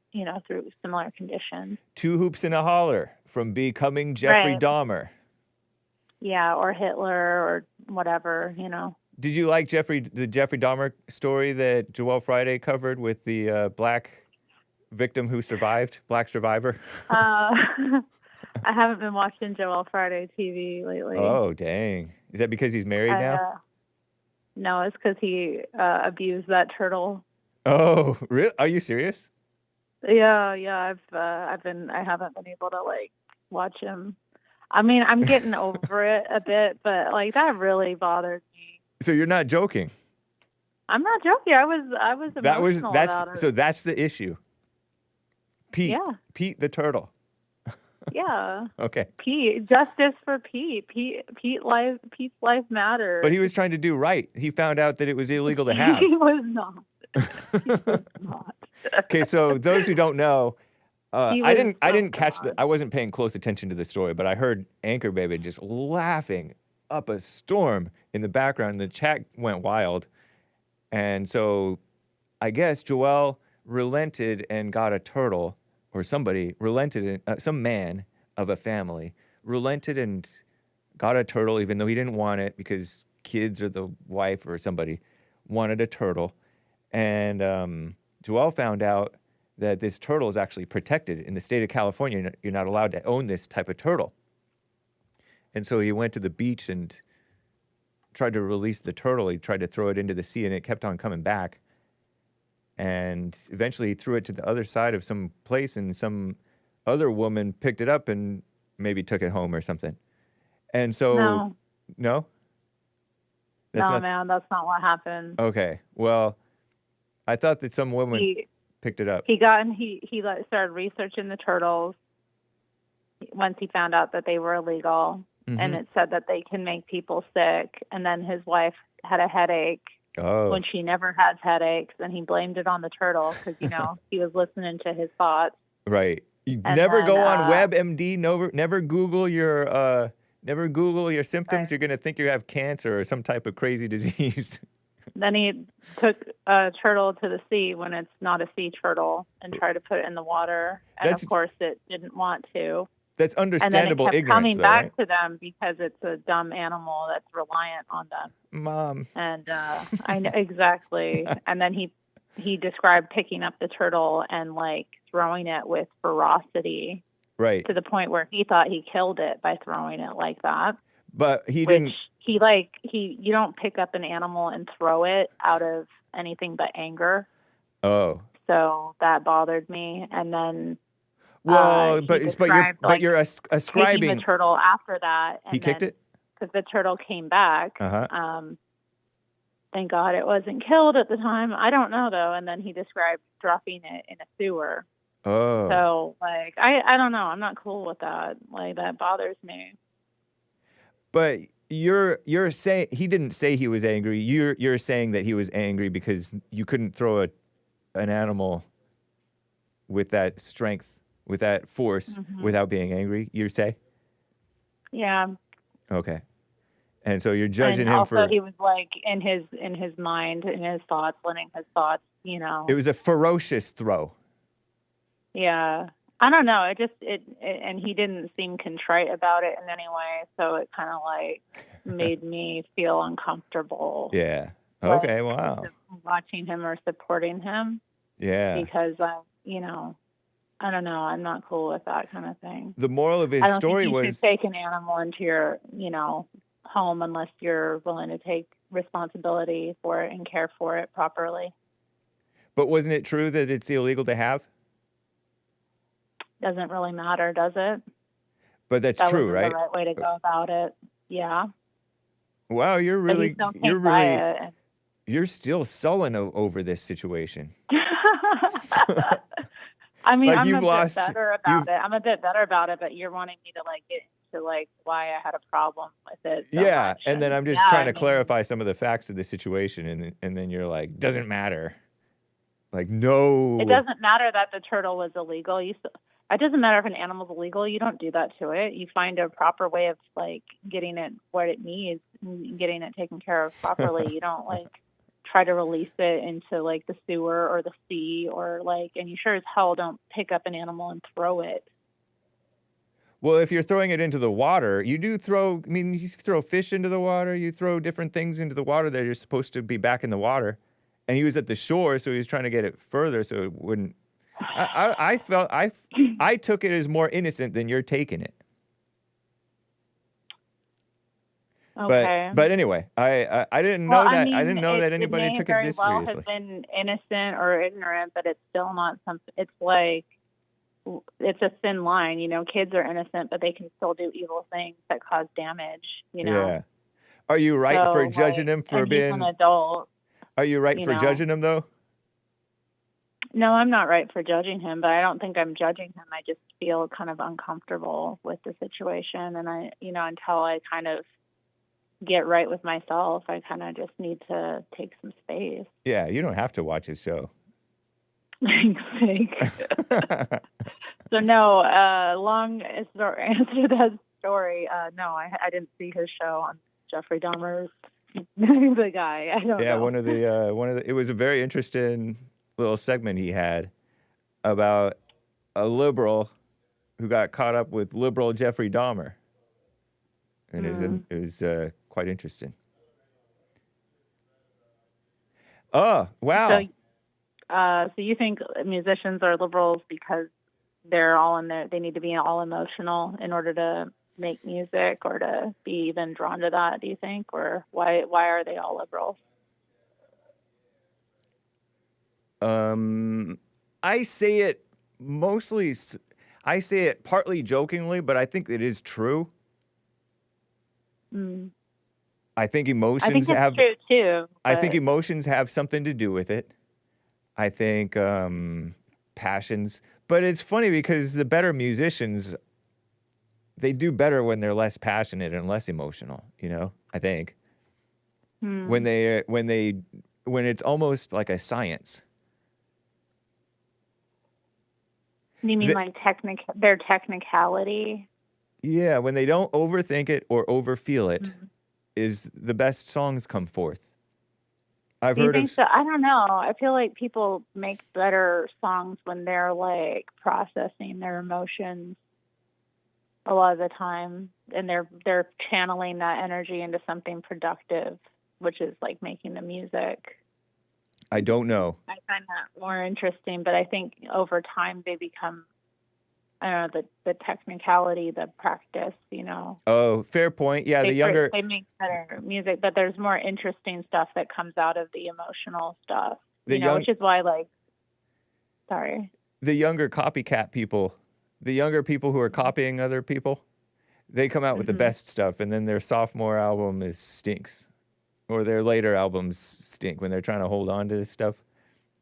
through similar conditions. 2 hoops and a holler from becoming Jeffrey Dahmer. Yeah, or Hitler or whatever, Did you like the Jeffrey Dahmer story that Joel Friday covered with the black victim who survived, black survivor? I haven't been watching Joel Friday TV lately. Oh, dang. Is that because he's married now? No, it's because he abused that turtle. Oh, really? Are you serious? Yeah. I haven't been able to watch him. I mean, I'm getting over it a bit, but that really bothered me. So you're not joking? I'm not joking. I was emotional about it. So that's the issue. Pete. Yeah. Pete the turtle. Yeah. Okay. Pete, justice for Pete. Pete's life matters. But he was trying to do right. He found out that it was illegal to have. He was not. He was not. Okay, so those who don't know, I didn't catch God. I wasn't paying close attention to the story, but I heard Anchor Baby just laughing up a storm in the background. The chat went wild. And so I guess Joelle relented and got a turtle, or somebody relented, some man of a family relented and got a turtle, even though he didn't want it because kids or the wife or somebody wanted a turtle. And Joelle found out that this turtle is actually protected in the state of California. You're not allowed to own this type of turtle. And so he went to the beach and tried to release the turtle. He tried to throw it into the sea, and it kept on coming back. And eventually he threw it to the other side of some place, and some other woman picked it up and maybe took it home or something. And so... No? Man, that's not what happened. Okay. Well, I thought that some woman picked it up. He started researching the turtles once he found out that they were illegal. Mm-hmm. And it said that they can make people sick. And then his wife had a headache when she never has headaches, and he blamed it on the turtle because, he was listening to his thoughts. Right. You And never then, go on WebMD. Never Google your symptoms. Right. You're going to think you have cancer or some type of crazy disease. Then he took a turtle to the sea when it's not a sea turtle and tried to put it in the water. And of course it didn't want to. That's understandable and then it kept ignorance, coming though, back right? to them because it's a dumb animal that's reliant on them. Mom. And I know exactly. And then he described picking up the turtle and throwing it with ferocity, right, to the point where he thought he killed it by throwing it like that. But he didn't. You don't pick up an animal and throw it out of anything but anger. Oh. So that bothered me, and then. Well, but you're ascribing taking the turtle after that. And he kicked it because the turtle came back. Thank God it wasn't killed at the time. I don't know though. And then he described dropping it in a sewer. Oh. So I don't know. I'm not cool with that. That bothers me. But you're saying he didn't say he was angry. You're saying that he was angry because you couldn't throw an animal with that strength, with that force, without being angry, you say? Yeah. Okay. And so you're judging him also for... he was in his mind, in his thoughts, letting his thoughts, It was a ferocious throw. Yeah. I don't know. And he didn't seem contrite about it in any way. So it kind of made me feel uncomfortable. Yeah. Okay. Wow. Watching him or supporting him. Yeah. Because I don't know. I'm not cool with that kind of thing. The moral of his story was... you should take an animal into your, home unless you're willing to take responsibility for it and care for it properly. But wasn't it true that it's illegal to have? Doesn't really matter, does it? But that's true, right? That wasn't the right way to go about it. Yeah. Wow, you're still sullen over this situation. I mean, I'm a bit better about it. I'm a bit better about it, but you're wanting me to get into why I had a problem with it. Yeah, and then I'm just trying to clarify some of the facts of the situation, and then you're like, doesn't matter. No. It doesn't matter that the turtle was illegal. It doesn't matter if an animal's illegal. You don't do that to it. You find a proper way of getting it what it needs, and getting it taken care of properly. You don't try to release it into the sewer or the sea or and you sure as hell don't pick up an animal and throw it. Well, if you're throwing it into the water, you throw fish into the water, you throw different things into the water that are supposed to be back in the water. And he was at the shore, so he was trying to get it further so it wouldn't. I took it as more innocent than you're taking it. Okay. But anyway, I didn't know that. I didn't know that anybody took it this seriously. It may very well have been innocent or ignorant, but it's still not something. It's it's a thin line. Kids are innocent, but they can still do evil things that cause damage. Yeah. Are you right for judging him for being an adult? Are you right You for know. judging him though? No, I'm not right for judging him, but I don't think I'm judging him. I just feel kind of uncomfortable with the situation. And until I kind of get right with myself, I kind of just need to take some space. Yeah, you don't have to watch his show. Thanks. So no, long answer to that story. No, I didn't see his show on Jeffrey Dahmer's the guy. I don't know. Yeah, one of the. It was a very interesting little segment he had about a liberal who got caught up with liberal Jeffrey Dahmer, and it was quite interesting. Oh wow! So you think musicians are liberals because they're all in there? They need to be all emotional in order to make music or to be even drawn to that? Do you think, or why are they all liberals? I say it mostly. I say it partly jokingly, but I think it is true. I think emotions I think it's true too. I think emotions have something to do with it. I think passions, but it's funny because the better musicians, they do better when they're less passionate and less emotional. You know, I think when it's almost like a science. You mean like their technicality? Yeah, when they don't overthink it or overfeel it, is the best songs come forth. I've Do you heard think of. so? I don't know. I feel like people make better songs when they're like processing their emotions a lot of the time, and they're channeling that energy into something productive, which is like making the music. I don't know. I find that more interesting, but I think over time they become, I don't know, the technicality, the practice, you know. Oh, fair point. Yeah, They make better music, but there's more interesting stuff that comes out of the emotional stuff, which is why, like, sorry. The younger copycat people, the younger people who are copying other people, they come out with the best stuff, and then their sophomore album stinks. Or their later albums stink when they're trying to hold on to this stuff.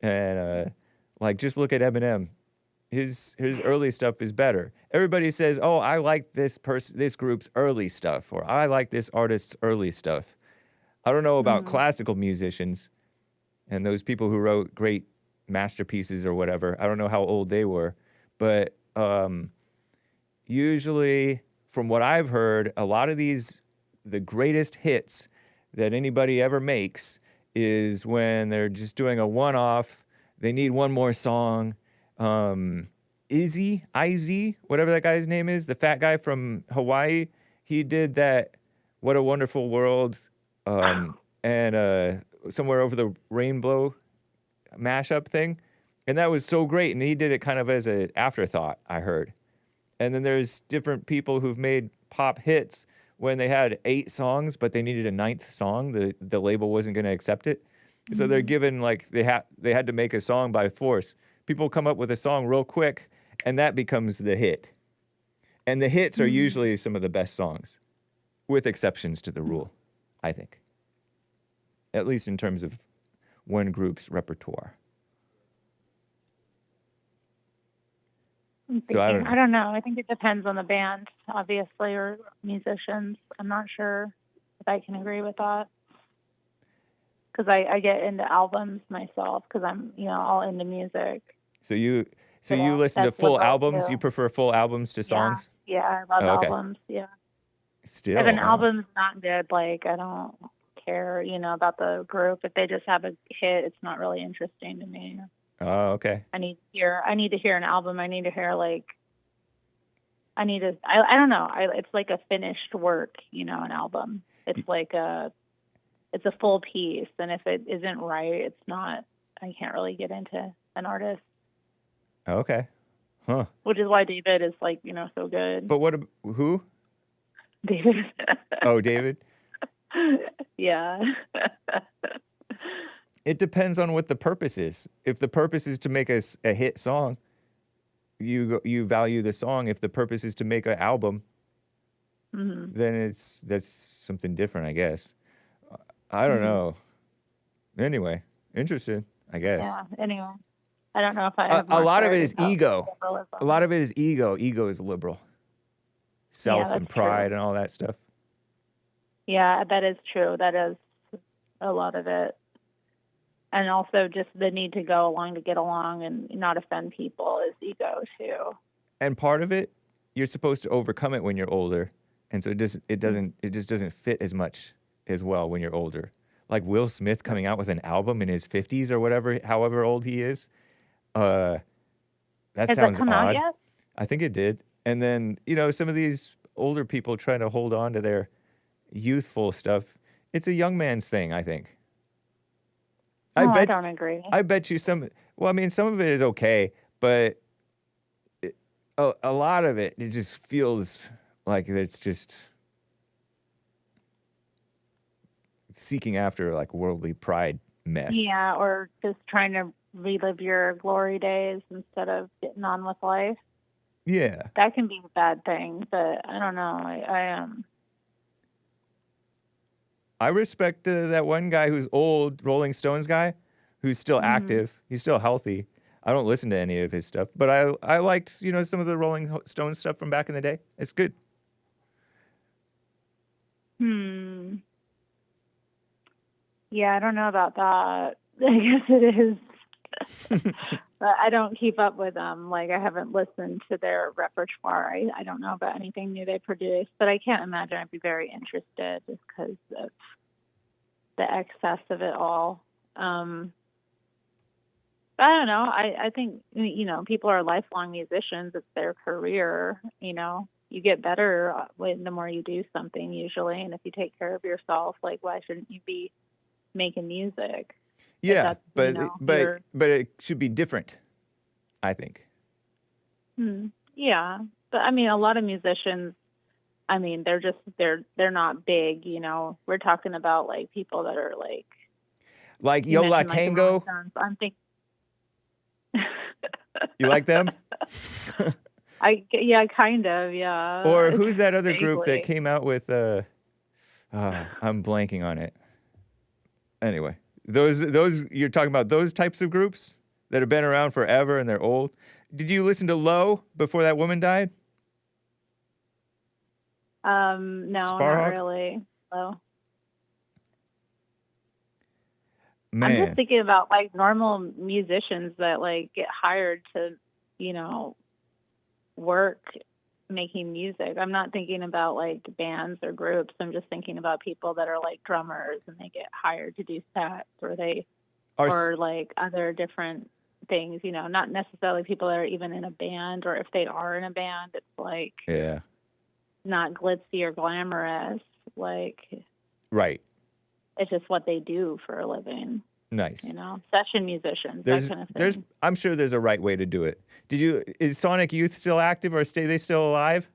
And, like, just look at Eminem. His early stuff is better. Everybody says, oh, I like this group's early stuff, or I like this artist's early stuff. I don't know about classical musicians and those people who wrote great masterpieces or whatever. I don't know how old they were. But usually, from what I've heard, a lot of the greatest hits that anybody ever makes is when they're just doing a one-off. They need one more song. Izzy, whatever that guy's name is, the fat guy from Hawaii, he did that What a Wonderful World and Somewhere Over the Rainbow mashup thing. And that was so great. And he did it kind of as an afterthought, I heard. And then there's different people who've made pop hits when they had 8 songs, but they needed a 9th song. The label wasn't going to accept it. So they're given, like, they had to make a song by force. People come up with a song real quick, and that becomes the hit. And the hits are usually some of the best songs, with exceptions to the rule, I think. At least in terms of one group's repertoire. I don't know. I think it depends on the band, obviously, or musicians. I'm not sure if I can agree with that. Because I get into albums myself because I'm, all into music. So you listen to full albums? You prefer full albums to songs? Yeah, I love albums, yeah. Still, if an album's not good, like, I don't care, about the group. If they just have a hit, it's not really interesting to me. Oh, okay. I need to hear an album. I need to hear, like, I don't know. It's like a finished work, an album. It's like it's a full piece. And if it isn't right, it's not, I can't really get into an artist. Okay. Huh. Which is why David is, like, so good. But who? David. Oh, David? Yeah. It depends on what the purpose is. If the purpose is to make a hit song, you value the song. If the purpose is to make an album, then that's something different, I guess. I don't know. Anyway, interesting, I guess. Yeah. Anyway, I don't know if I have A more lot of it clarity is about ego. liberalism. A lot of it is ego. Ego is liberal. Self and that's pride true. and all that stuff. Yeah, that is true. That is a lot of it. And also just the need to go along to get along and not offend people is ego too. And part of it, you're supposed to overcome it when you're older, and so it just doesn't fit as much as well when you're older. Like Will Smith coming out with an album in his 50s or whatever, however old he is. That Has sounds that come odd. out yet? I think it did. And then, some of these older people trying to hold on to their youthful stuff. It's a young man's thing, I think. I don't agree. I bet you some of it is okay, but a lot of it just feels like it's just seeking after like worldly pride mess. Yeah, or just trying to relive your glory days instead of getting on with life. Yeah. That can be a bad thing, but I don't know. I respect that one guy who's old, Rolling Stones guy, who's still active. He's still healthy. I don't listen to any of his stuff, but I liked, some of the Rolling Stones stuff from back in the day. It's good. Yeah, I don't know about that. I guess it is. But I don't keep up with them. Like, I haven't listened to their repertoire. I don't know about anything new they produce, but I can't imagine I'd be very interested just because of the excess of it all. I don't know. I think, people are lifelong musicians. It's their career. You get better the more you do something usually. And if you take care of yourself, like, why shouldn't you be making music? Yeah, but it should be different, I think. Yeah, but I mean, a lot of musicians, they're not big. We're talking about like people that are like Yo La mentioned, Tango. I'm thinking. You like them? Yeah, kind of, yeah. Or who's that other Vaguely. group that came out with? I'm blanking on it. Anyway. Those you're talking about those types of groups that have been around forever and they're old. Did you listen to Low before that woman died? No, Sparhawk? not really. So. Man. I'm just thinking about like normal musicians that like get hired to, work making music. I'm not thinking about like bands or groups. I'm just thinking about people that are like drummers and they get hired to do sets or like other different things, not necessarily people that are even in a band, or if they are in a band, it's like not glitzy or glamorous. Like, right. It's just what they do for a living. Nice. Session musicians, that kind of thing. I'm sure there's a right way to do it. Is Sonic Youth still active, or they still alive?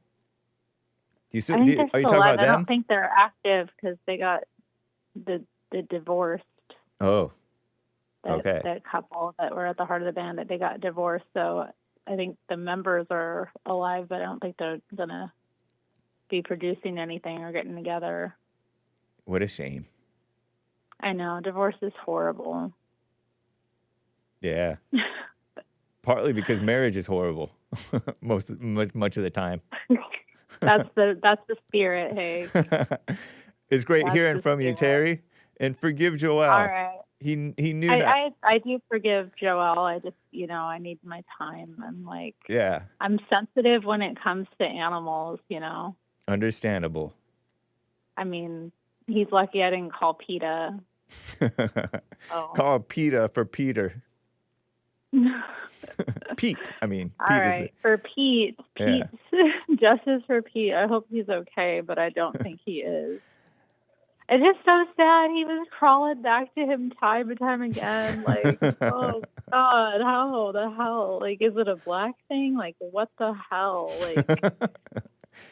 Are you talking about them? I don't think they're active because they got the divorced. Oh, okay. That couple that were at the heart of the band, that they got divorced. So I think the members are alive, but I don't think they're gonna be producing anything or getting together. What a shame. I know, divorce is horrible. Yeah. Partly because marriage is horrible, much of the time. That's the spirit, Hake. It's great hearing from you, TERRI, and forgive Joel. All right. He knew. I do forgive Joel. I just I need my time. I'm like, I'm sensitive when it comes to animals. Understandable. I mean, he's lucky I didn't call PETA. Call PETA for Peter. Pete. I mean, all Pete right, for Pete. Justice for Pete. I hope he's okay, but I don't think he is. It's just so sad. He was crawling back to him time and time again. Like, oh God, how the hell? Like, is it a black thing? Like, what the hell? Like,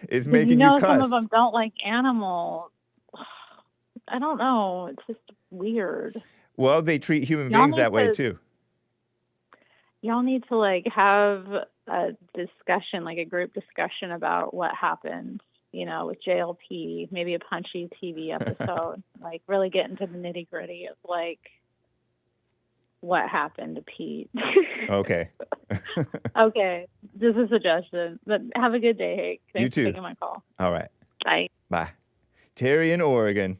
it's making you cuss. Some of them don't like animals. I don't know. It's just weird. Well, they treat human beings that way too. Y'all need to like have a discussion, like a group discussion about what happened, with JLP, maybe a punchy TV episode, like really get into the nitty gritty of like what happened to Pete. Okay. Okay, just a suggestion. But have a good day, Hake. Thanks You too. for taking my call. All right. Bye. Bye. Terry in Oregon.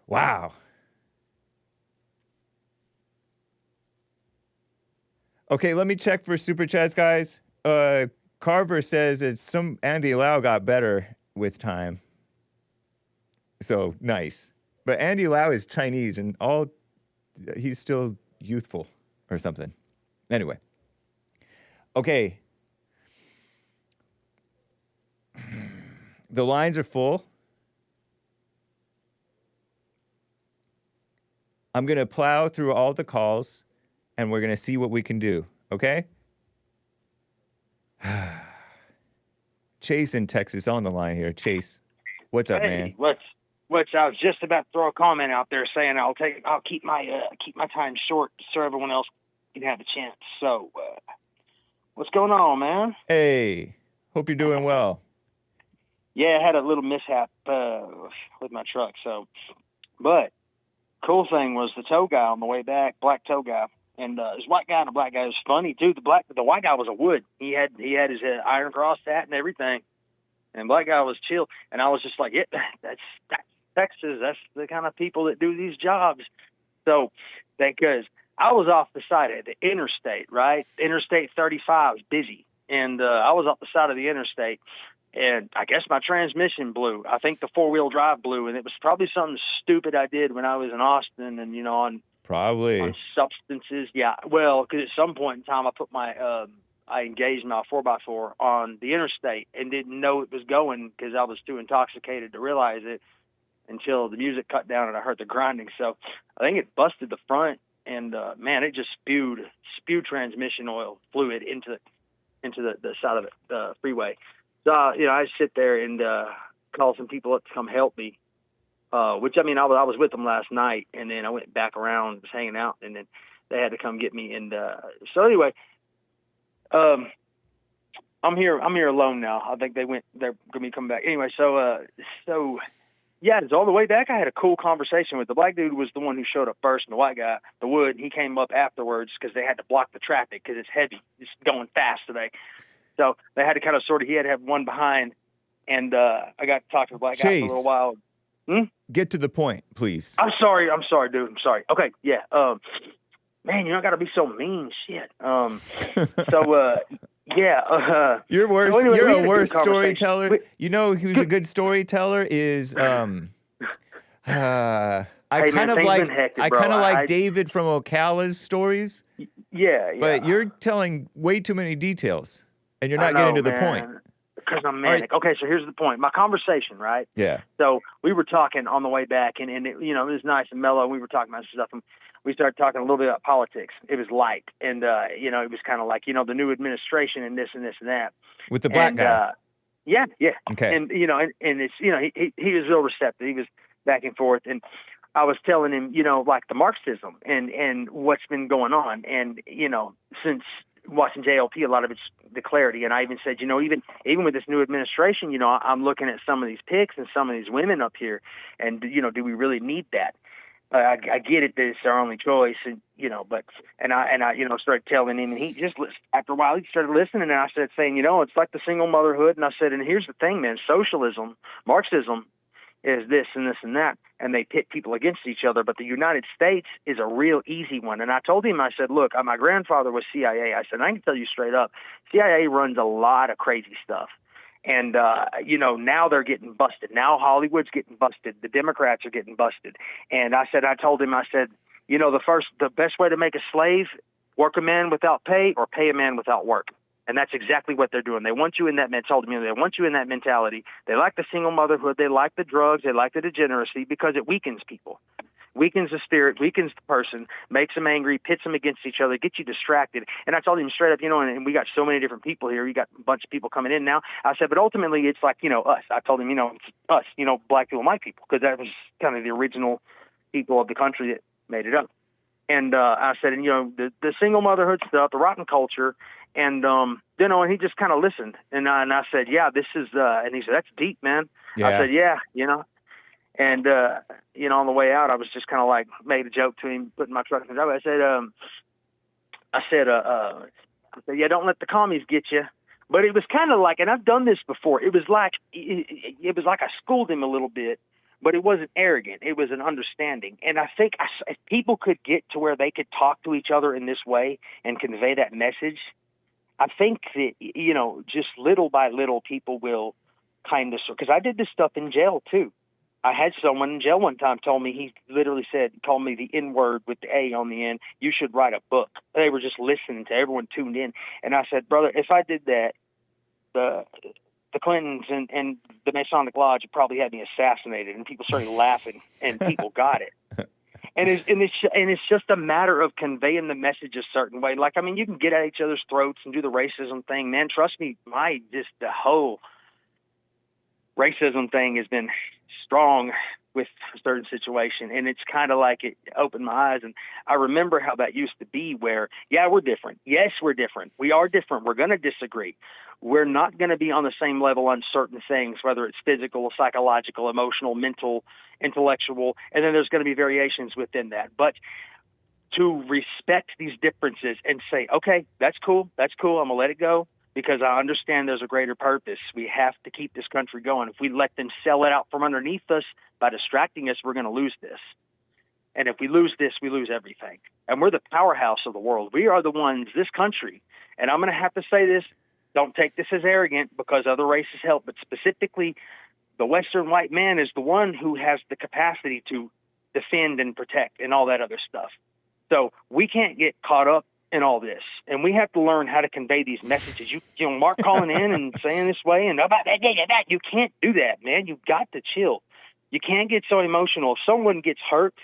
Wow. Okay, let me check for super chats, guys. Carver says it's some Andy Lau got better with time. So nice. But Andy Lau is Chinese and he's still youthful or something. Anyway. Okay. The lines are full. I'm going to plow through all the calls and we're going to see what we can do. Okay? Chase in Texas on the line here. Chase, what's up, man? Which I was just about to throw a comment out there saying I'll keep my time short so everyone else can have a chance. So, what's going on, man? Hey, hope you're doing well. Yeah, I had a little mishap with my truck. So, but cool thing was the tow guy on the way back, black tow guy, and this white guy and a black guy. It was funny too. The white guy was a wood. He had his Iron Cross hat and everything, and black guy was chill. And I was just like, yeah, that's Texas. That's the kind of people that do these jobs. So, because I was off the side of the interstate, right? Interstate 35 is busy, and I was off the side of the interstate. And I guess my transmission blew. I think the four-wheel drive blew, and it was probably something stupid I did when I was in Austin and, on substances. Yeah, well, because at some point in time I put I engaged my 4x4 on the interstate and didn't know it was going because I was too intoxicated to realize it until the music cut down and I heard the grinding. So I think it busted the front, and, man, it just spewed transmission oil fluid into the side of the freeway. So, I sit there and call some people up to come help me, which, I was with them last night, and then I went back around, was hanging out, and then they had to come get me. And so anyway, I'm here alone now. I think they're going to be coming back. Anyway, so yeah, so on the way back, I had a cool conversation with the black dude was the one who showed up first, and the white guy, the wood, he came up afterwards because they had to block the traffic because it's heavy. It's going fast today. So they had to kind of he had to have one behind, and I got to talk to the black guy for a little while. Get to the point, please. I'm sorry, dude. I'm sorry. Okay, yeah. Man, you don't got to be so mean. Shit. Yeah. You're worse. So anyway, you're a worse storyteller. You know who's a good storyteller is I kind of like David from Ocala's stories. Yeah. But you're telling way too many details. And you're not getting to the point. Because I'm manic. Right. Okay, so here's the point. My conversation, right? Yeah. So we were talking on the way back, and it, it was nice and mellow. We were talking about stuff, and we started talking a little bit about politics. It was light, and, it was kind of like, the new administration and this and this and that. With the black guy? Yeah. Okay. And, and it's, he was real receptive. He was back and forth, and I was telling him, like the Marxism and what's been going on. And, since watching JLP, a lot of it's the clarity. And I even said, even with this new administration, I'm looking at some of these pics and some of these women up here, and, do we really need that? I get it that it's our only choice, and, I started telling him, and he just, after a while, he started listening, and I started saying, it's like the single motherhood. And I said, and here's the thing, man, socialism, Marxism is this and this and that, and they pit people against each other. But the United States is a real easy one. And I told him, I said, look, my grandfather was CIA. I said, I can tell you straight up, CIA runs a lot of crazy stuff. And, now they're getting busted. Now Hollywood's getting busted. The Democrats are getting busted. And I told him, the best way to make a slave, work a man without pay or pay a man without work. And that's exactly what they're doing. They want you in that mentality. They want you in that mentality. They like the single motherhood. They like the drugs. They like the degeneracy because it weakens people. Weakens the spirit, weakens the person, makes them angry, pits them against each other, gets you distracted. And I told him straight up, and we got so many different people here. You got a bunch of people coming in now. I said, but ultimately it's like, us. I told him, it's us, black people, white people, because that was kind of the original people of the country that made it up. And I said, the single motherhood stuff, the rotten culture, and, and he just kind of listened. And I said, yeah, this is, and he said, that's deep, man. Yeah. I said, yeah, And, you know, on the way out, I was just kind of like made a joke to him, putting my truck in the driveway. I said, yeah, don't let the commies get you. But it was kind of like, and I've done this before. It was like I schooled him a little bit, but it wasn't arrogant. It was an understanding. And I think if people could get to where they could talk to each other in this way and convey that message, I think that, you know, just little by little, people will kind of, because I did this stuff in jail too. I had someone in jail one time told me, he literally said, called me the N-word with the A on the end. You should write a book. They were just listening to everyone tuned in. And I said, brother, if I did that, the Clintons and the Masonic Lodge probably had me assassinated, and people started laughing, and people got it. And it's just a matter of conveying the message a certain way. Like, I mean, you can get at each other's throats and do the racism thing, man. Trust me, the whole racism thing has been strong with a certain situation, and it's kind of like it opened my eyes. And I remember how that used to be, where, yeah, we're different. Yes, we're different. We are different. We're going to disagree. We're not going to be on the same level on certain things, whether it's physical, psychological, emotional, mental, intellectual, and then there's going to be variations within that. But to respect these differences and say, okay, that's cool. I'm going to let it go, because I understand there's a greater purpose. We have to keep this country going. If we let them sell it out from underneath us by distracting us, we're going to lose this. And if we lose this, we lose everything. And we're the powerhouse of the world. We are the ones, this country, and I'm going to have to say this, don't take this as arrogant, because other races help, but specifically the Western white man is the one who has the capacity to defend and protect and all that other stuff. So we can't get caught up in all this, and we have to learn how to convey these messages. You know, Mark calling in and saying this way and about that, you can't do that, man. You've got to chill. You can't get so emotional. If someone gets hurt,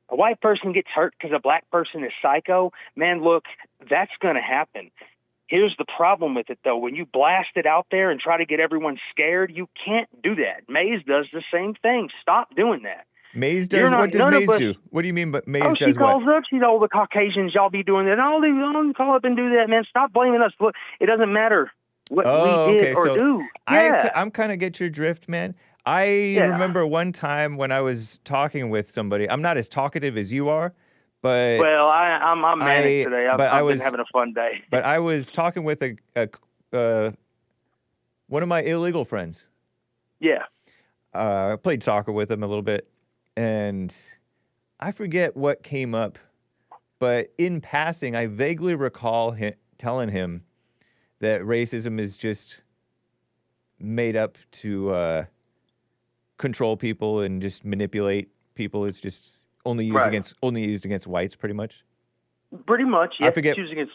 a white person gets hurt because a black person is psycho, man, look, that's going to happen. Here's the problem with it, though. When you blast it out there and try to get everyone scared, you can't do that. Maze does the same thing. Stop doing that. Maze does? What does Maze do? What do you mean but Maze does what? She calls up. She's all the Caucasians. Y'all be doing that. Don't call up and do that, man. Stop blaming us. Look, it doesn't matter what we did or do. Yeah. I'm kind of get your drift, man. I remember one time when I was talking with somebody. I'm not as talkative as you are, but... Well, I'm manic today. I've been having a fun day. But I was talking with one of my illegal friends. Yeah. I played soccer with him a little bit. And I forget what came up, but in passing, I vaguely recall telling him that racism is just made up to control people and just manipulate people. It's just only used against whites, pretty much. Pretty much, yeah.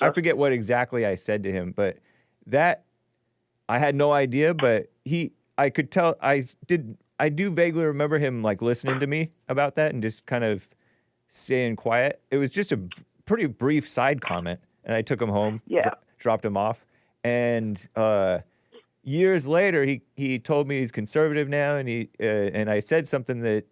I forget what exactly I said to him, but that I had no idea. But I could tell I do vaguely remember him like listening to me about that and just kind of staying quiet. It was just a pretty brief side comment, and I took him home, dropped him off, and years later he told me he's conservative now, and and I said something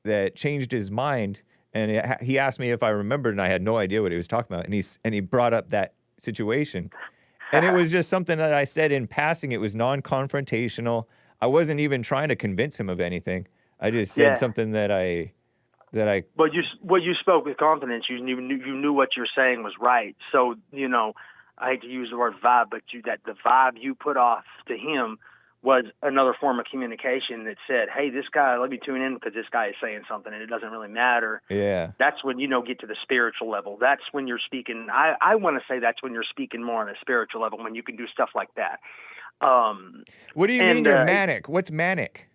that changed his mind, and he asked me if I remembered, and I had no idea what he was talking about, and he brought up that situation, and it was just something that I said in passing. It was non-confrontational. I wasn't even trying to convince him of anything. I just said something that I. But you spoke with confidence. You knew what you're saying was right. So you know, I hate to use the word vibe, but the vibe you put off to him was another form of communication that said, "Hey, this guy, let me tune in because this guy is saying something, and it doesn't really matter." Yeah. That's when get to the spiritual level. That's when you're speaking. I want to say that's when you're speaking more on a spiritual level, when you can do stuff like that. What do you mean you're manic? What's manic?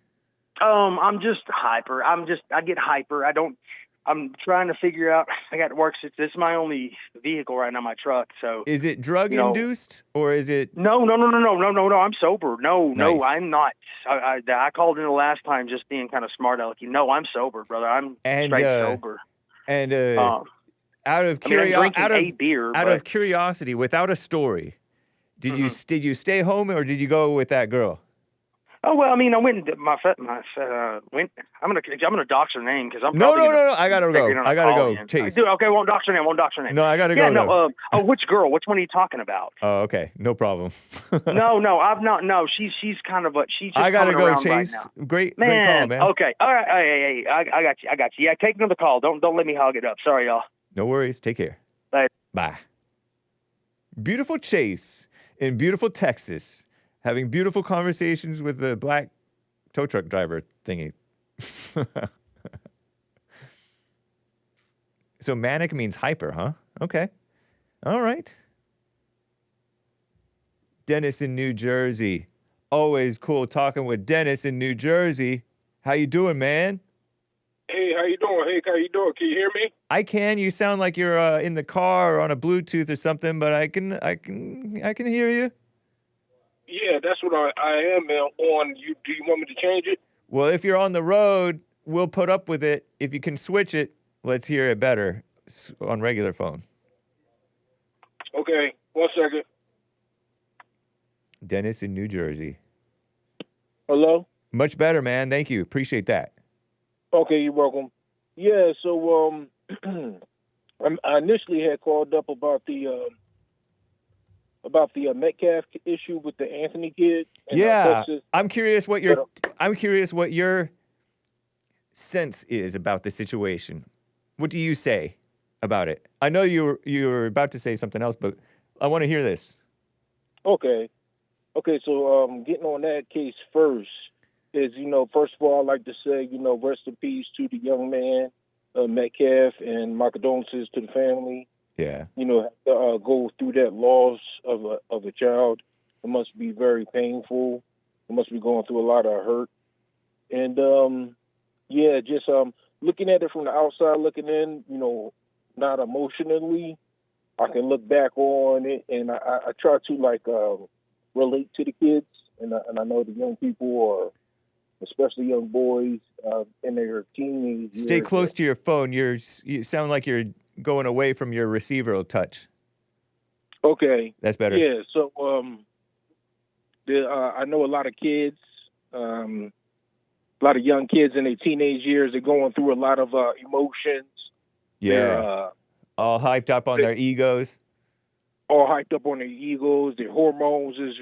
I'm just hyper. I get hyper. I'm trying to figure out, I got to work. This is my only vehicle right now, my truck. So is it drug induced or is it? No. I'm sober. No, nice. I'm not. I called in the last time just being kind of smart alecky. No, I'm sober, brother. I'm straight sober. And out of curiosity, without a story, did you stay home or did you go with that girl? Oh well, I mean, I went and did my went. I'm gonna dox her name because I'm No, probably no. I gotta go. I gotta go. Chase. Dude, okay, won't dox her name. Won't dox her name. No, I gotta yeah, go. no. Which girl? Which one are you talking about? Oh, okay. No problem. no, I've not. No, she's kind of she's just I gotta coming go, around Chase. right now. Great Man, call, man. okay, all right. Hey, I got you. Yeah, take another call. Don't let me hog it up. Sorry, y'all. No worries. Take care. Bye. Bye. Beautiful Chase in beautiful Texas, having beautiful conversations with the black tow truck driver thingy. So manic means hyper, huh? Okay. All right. Dennis in New Jersey. Always cool talking with Dennis in New Jersey. How you doing, man? Hey, how you doing? Hey, how you doing? Can you hear me? I can. You sound like you're in the car or on a Bluetooth or something, but I can hear you. Yeah, that's what I am on. Do you want me to change it? Well, if you're on the road, we'll put up with it. If you can switch it, let's hear it better on regular phone. Okay, 1 second. Dennis in New Jersey. Hello? Much better, man. Thank you. Appreciate that. Okay, you're welcome. Yeah, so I initially had called up about the Metcalf issue with the Anthony kid. Yeah, I'm curious what your sense is about the situation. What do you say about it? I know you were about to say something else, but I want to hear this. Okay, so getting on that case first is, first of all, I'd like to say, rest in peace to the young man, Metcalf, and my condolences to the family. Yeah. Go through that loss of a child. It must be very painful. It must be going through a lot of hurt. And, just looking at it from the outside, looking in, not emotionally, I can look back on it, and I try to, relate to the kids. And I know the young people are, especially young boys in their teenage years. Stay close to your phone. You sound like you're going away from your receiver touch. Okay. That's better. Yeah, so I know a lot of kids, a lot of young kids in their teenage years are going through a lot of emotions. Yeah. They're, all hyped up on their egos. All hyped up on their egos. Their hormones is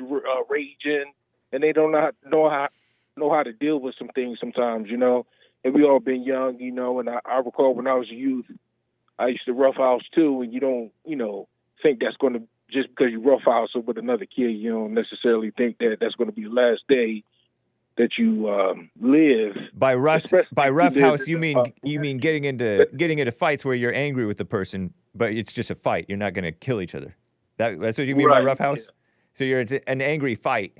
raging, and they don't know how to deal with some things sometimes, And we all been young, and I recall when I was a youth, I used to roughhouse too, and you don't, think that's going to, just because you roughhouse with another kid, you don't necessarily think that that's going to be the last day that you live. By roughhouse, you mean getting into fights where you're angry with the person, but it's just a fight. You're not going to kill each other. That's what you mean by roughhouse? Yeah. So you're an angry fight,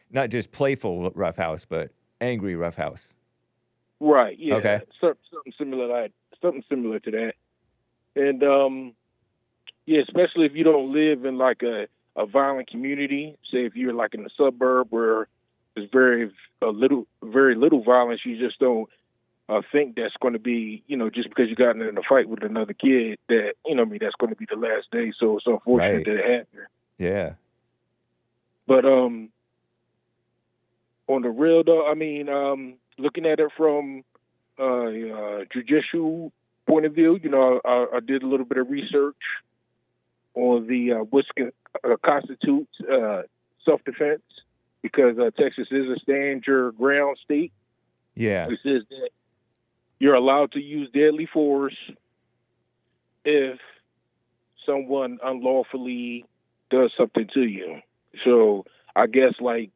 not just playful roughhouse, but angry roughhouse. Right. Yeah. Okay. Something similar to that. And especially if you don't live in like a violent community. Say if you're like in a suburb where there's very little violence, you just don't think that's going to be, just because you got in a fight with another kid that, that's going to be the last day. So it's unfortunate that it happened. Yeah. But on the real though, looking at it from judicial point of view, I did a little bit of research on the what constitutes self-defense, because Texas is a stand your ground state. Yeah. It says that you're allowed to use deadly force if someone unlawfully does something to you. So I guess like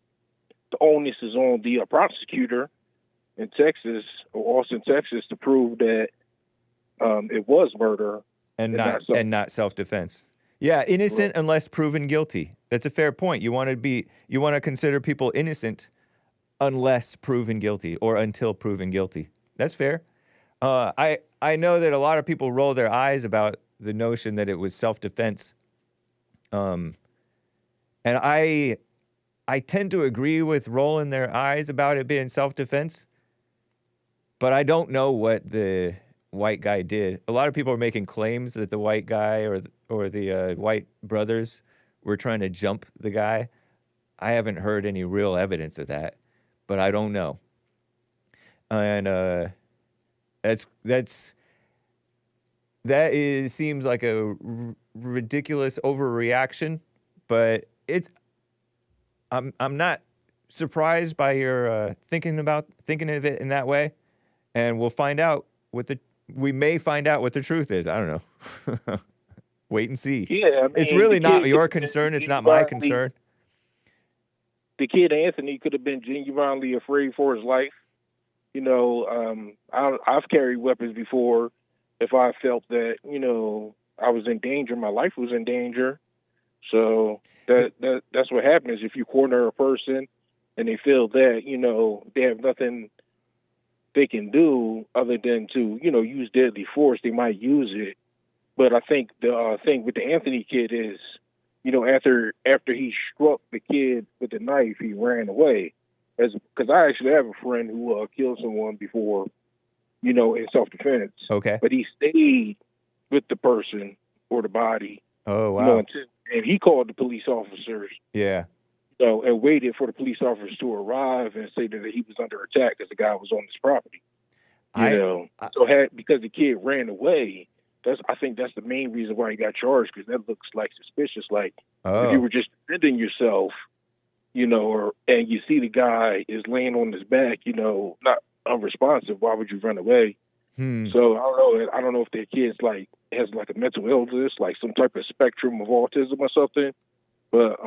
the onus is on the prosecutor in Texas or Austin, Texas, to prove that it was murder and not self-defense. Yeah, innocent unless proven guilty. That's a fair point. You want to consider people innocent unless proven guilty or until proven guilty. That's fair. I know that a lot of people roll their eyes about the notion that it was self-defense. And I tend to agree with rolling their eyes about it being self-defense, but I don't know what the white guy did. A lot of people are making claims that the white guy or the white brothers were trying to jump the guy. I haven't heard any real evidence of that, but I don't know. And seems like a ridiculous overreaction, but I'm not surprised by your thinking of it in that way, and we may find out what the truth is. I don't know. Wait and see. Yeah, I mean, it's really not your concern. It's not my concern. The kid Anthony could have been genuinely afraid for his life. You know, I've carried weapons before. If I felt that, you know, I was in danger, my life was in danger. So that's what happens if you corner a person and they feel that, you know, they have nothing they can do other than to, you know, use deadly force. They might use it. But I think the thing with the Anthony kid is, you know, after he struck the kid with the knife, he ran away. Because I actually have a friend who killed someone before, you know, in self-defense. Okay. But he stayed with the person or the body. Oh, wow. You know, and he called the police officers. Yeah. You know, and waited for the police officers to arrive and say that he was under attack because the guy was on his property. Because the kid ran away, I think that's the main reason why he got charged, because that looks like suspicious. Like, if you were just defending yourself, you know, and you see the guy is laying on his back, you know, not unresponsive, why would you run away? So I don't know if that kid's has a mental illness, like some type of spectrum of autism or something. But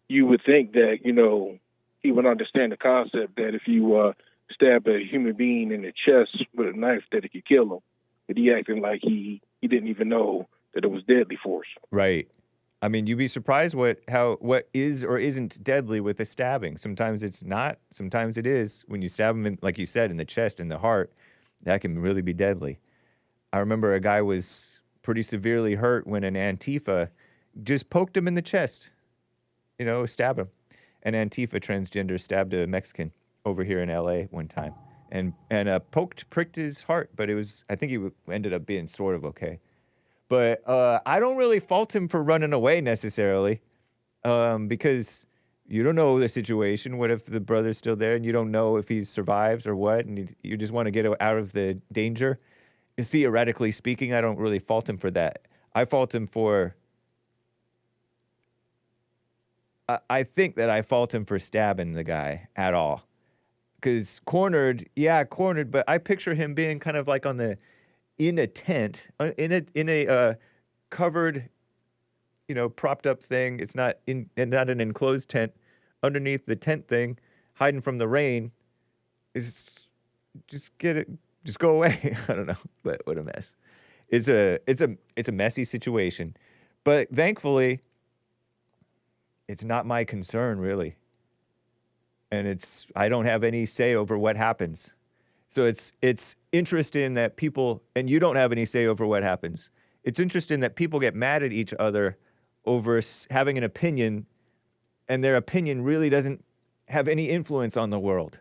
you would think that, you know, he would understand the concept that if you stab a human being in the chest with a knife, that it could kill him. But he acting like he didn't even know that it was deadly force. Right. I mean, you'd be surprised what is or isn't deadly with a stabbing. Sometimes it's not. Sometimes it is. When you stab him, like you said, in the chest, in the heart, that can really be deadly. I remember a guy was pretty severely hurt when an Antifa just poked him in the chest. You know, stabbed him. An Antifa transgender stabbed a Mexican over here in L.A. one time, and pricked his heart. But I think he ended up being sort of okay. But I don't really fault him for running away necessarily, because you don't know the situation. What if the brother's still there and you don't know if he survives or what, and you just want to get out of the danger? Theoretically speaking, I don't really fault him for that. I fault him for... I think that I fault him for stabbing the guy at all. Because cornered, but I picture him being kind of like in a tent, in a covered, you know, propped up thing. It's not not an enclosed tent. Underneath the tent thing, hiding from the rain, just go away. I don't know, but what a mess. It's a messy situation, but thankfully, it's not my concern really, and I don't have any say over what happens. So it's interesting that people, and you don't have any say over what happens. It's interesting that people get mad at each other over having an opinion, and their opinion really doesn't have any influence on the world.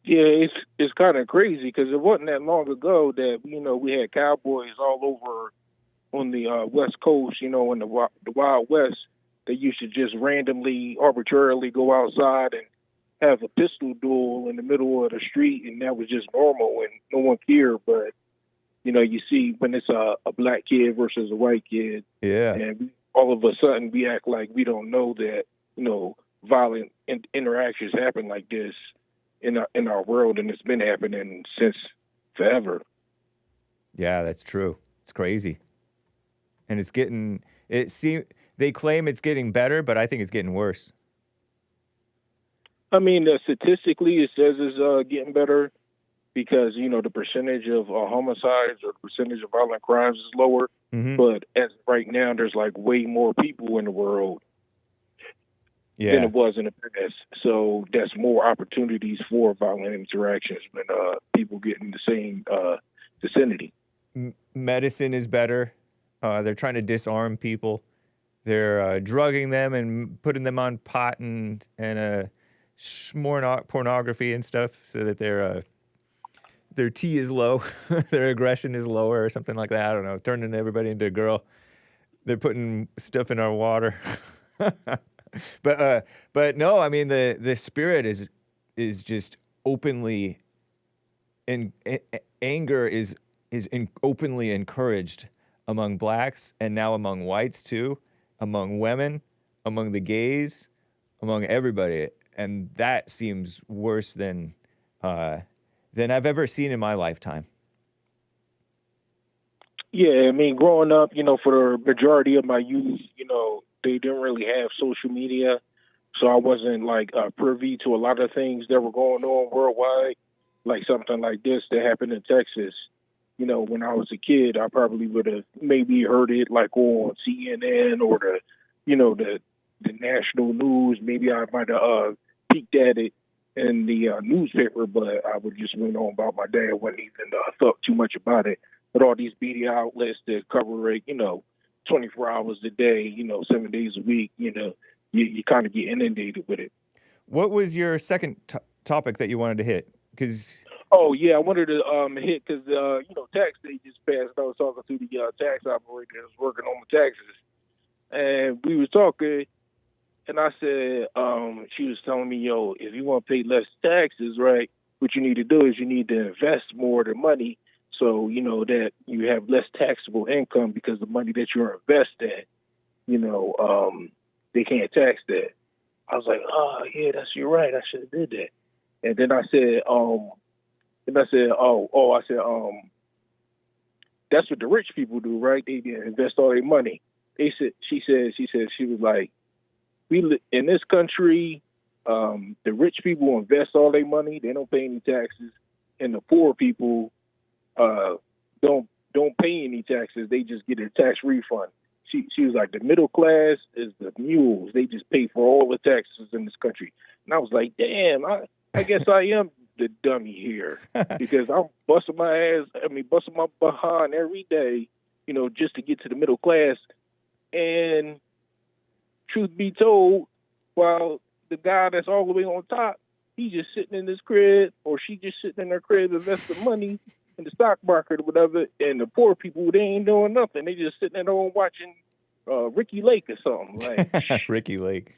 Yeah, it's kind of crazy, because it wasn't that long ago that, you know, we had cowboys all over on the West Coast, you know, in the Wild West. They used to just randomly, arbitrarily go outside and have a pistol duel in the middle of the street, and that was just normal and no one cared. But, you know, you see when it's a black kid versus a white kid, and all of a sudden we act like we don't know that, you know, violent interactions happen like this in our world, and it's been happening since forever. Yeah, that's true. It's crazy. And they claim it's getting better, but I think it's getting worse. I mean, statistically, it says it's getting better because, you know, the percentage of homicides or the percentage of violent crimes is lower. Mm-hmm. But as right now, there's way more people in the world than it was in the past. So that's more opportunities for violent interactions when people get in the same vicinity. Medicine is better. They're trying to disarm people. They're drugging them and putting them on pot and pornography and stuff, so that their T is low, their aggression is lower, or something like that. I don't know. Turning everybody into a girl. They're putting stuff in our water. But no, I mean the spirit is just openly, and anger is openly encouraged among blacks and now among whites too, among women, among the gays, among everybody, and that seems worse than I've ever seen in my lifetime. Yeah, I mean, growing up, for the majority of my youth, they didn't really have social media, so I wasn't like privy to a lot of things that were going on worldwide, like something like this that happened in Texas. When I was a kid, I probably would have maybe heard it like on CNN or the national news. Maybe I might have peeked at it in the newspaper, but I would just went on about my day. I wouldn't even thought too much about it. But all these media outlets that cover it, 24 hours a day, 7 days a week, you kind of get inundated with it. What was your second topic that you wanted to hit? Because oh yeah, I wanted to hit because tax day just passed. I was talking to the tax operator that was working on the taxes, and we was talking, and I said, she was telling me, if you want to pay less taxes, right, what you need to do is you need to invest more of the money. So, that you have less taxable income because the money that you're investing, they can't tax that. I was like, oh, yeah, you're right. I should have did that. And then I said, that's what the rich people do, right? They invest all their money. She was like, in this country, the rich people invest all their money. They don't pay any taxes. And the poor people, don't pay any taxes. They just get a tax refund. She was like, the middle class is the mules. They just pay for all the taxes in this country. And I was like, damn, I guess I am the dummy here because I'm busting my behind every day, just to get to the middle class. And truth be told, while the guy that's all the way on top, he's just sitting in his crib, or she just sitting in her crib investing money in the stock market or whatever, and the poor people, they ain't doing nothing. They just sitting at home watching Ricky Lake or something. Like Ricky Lake.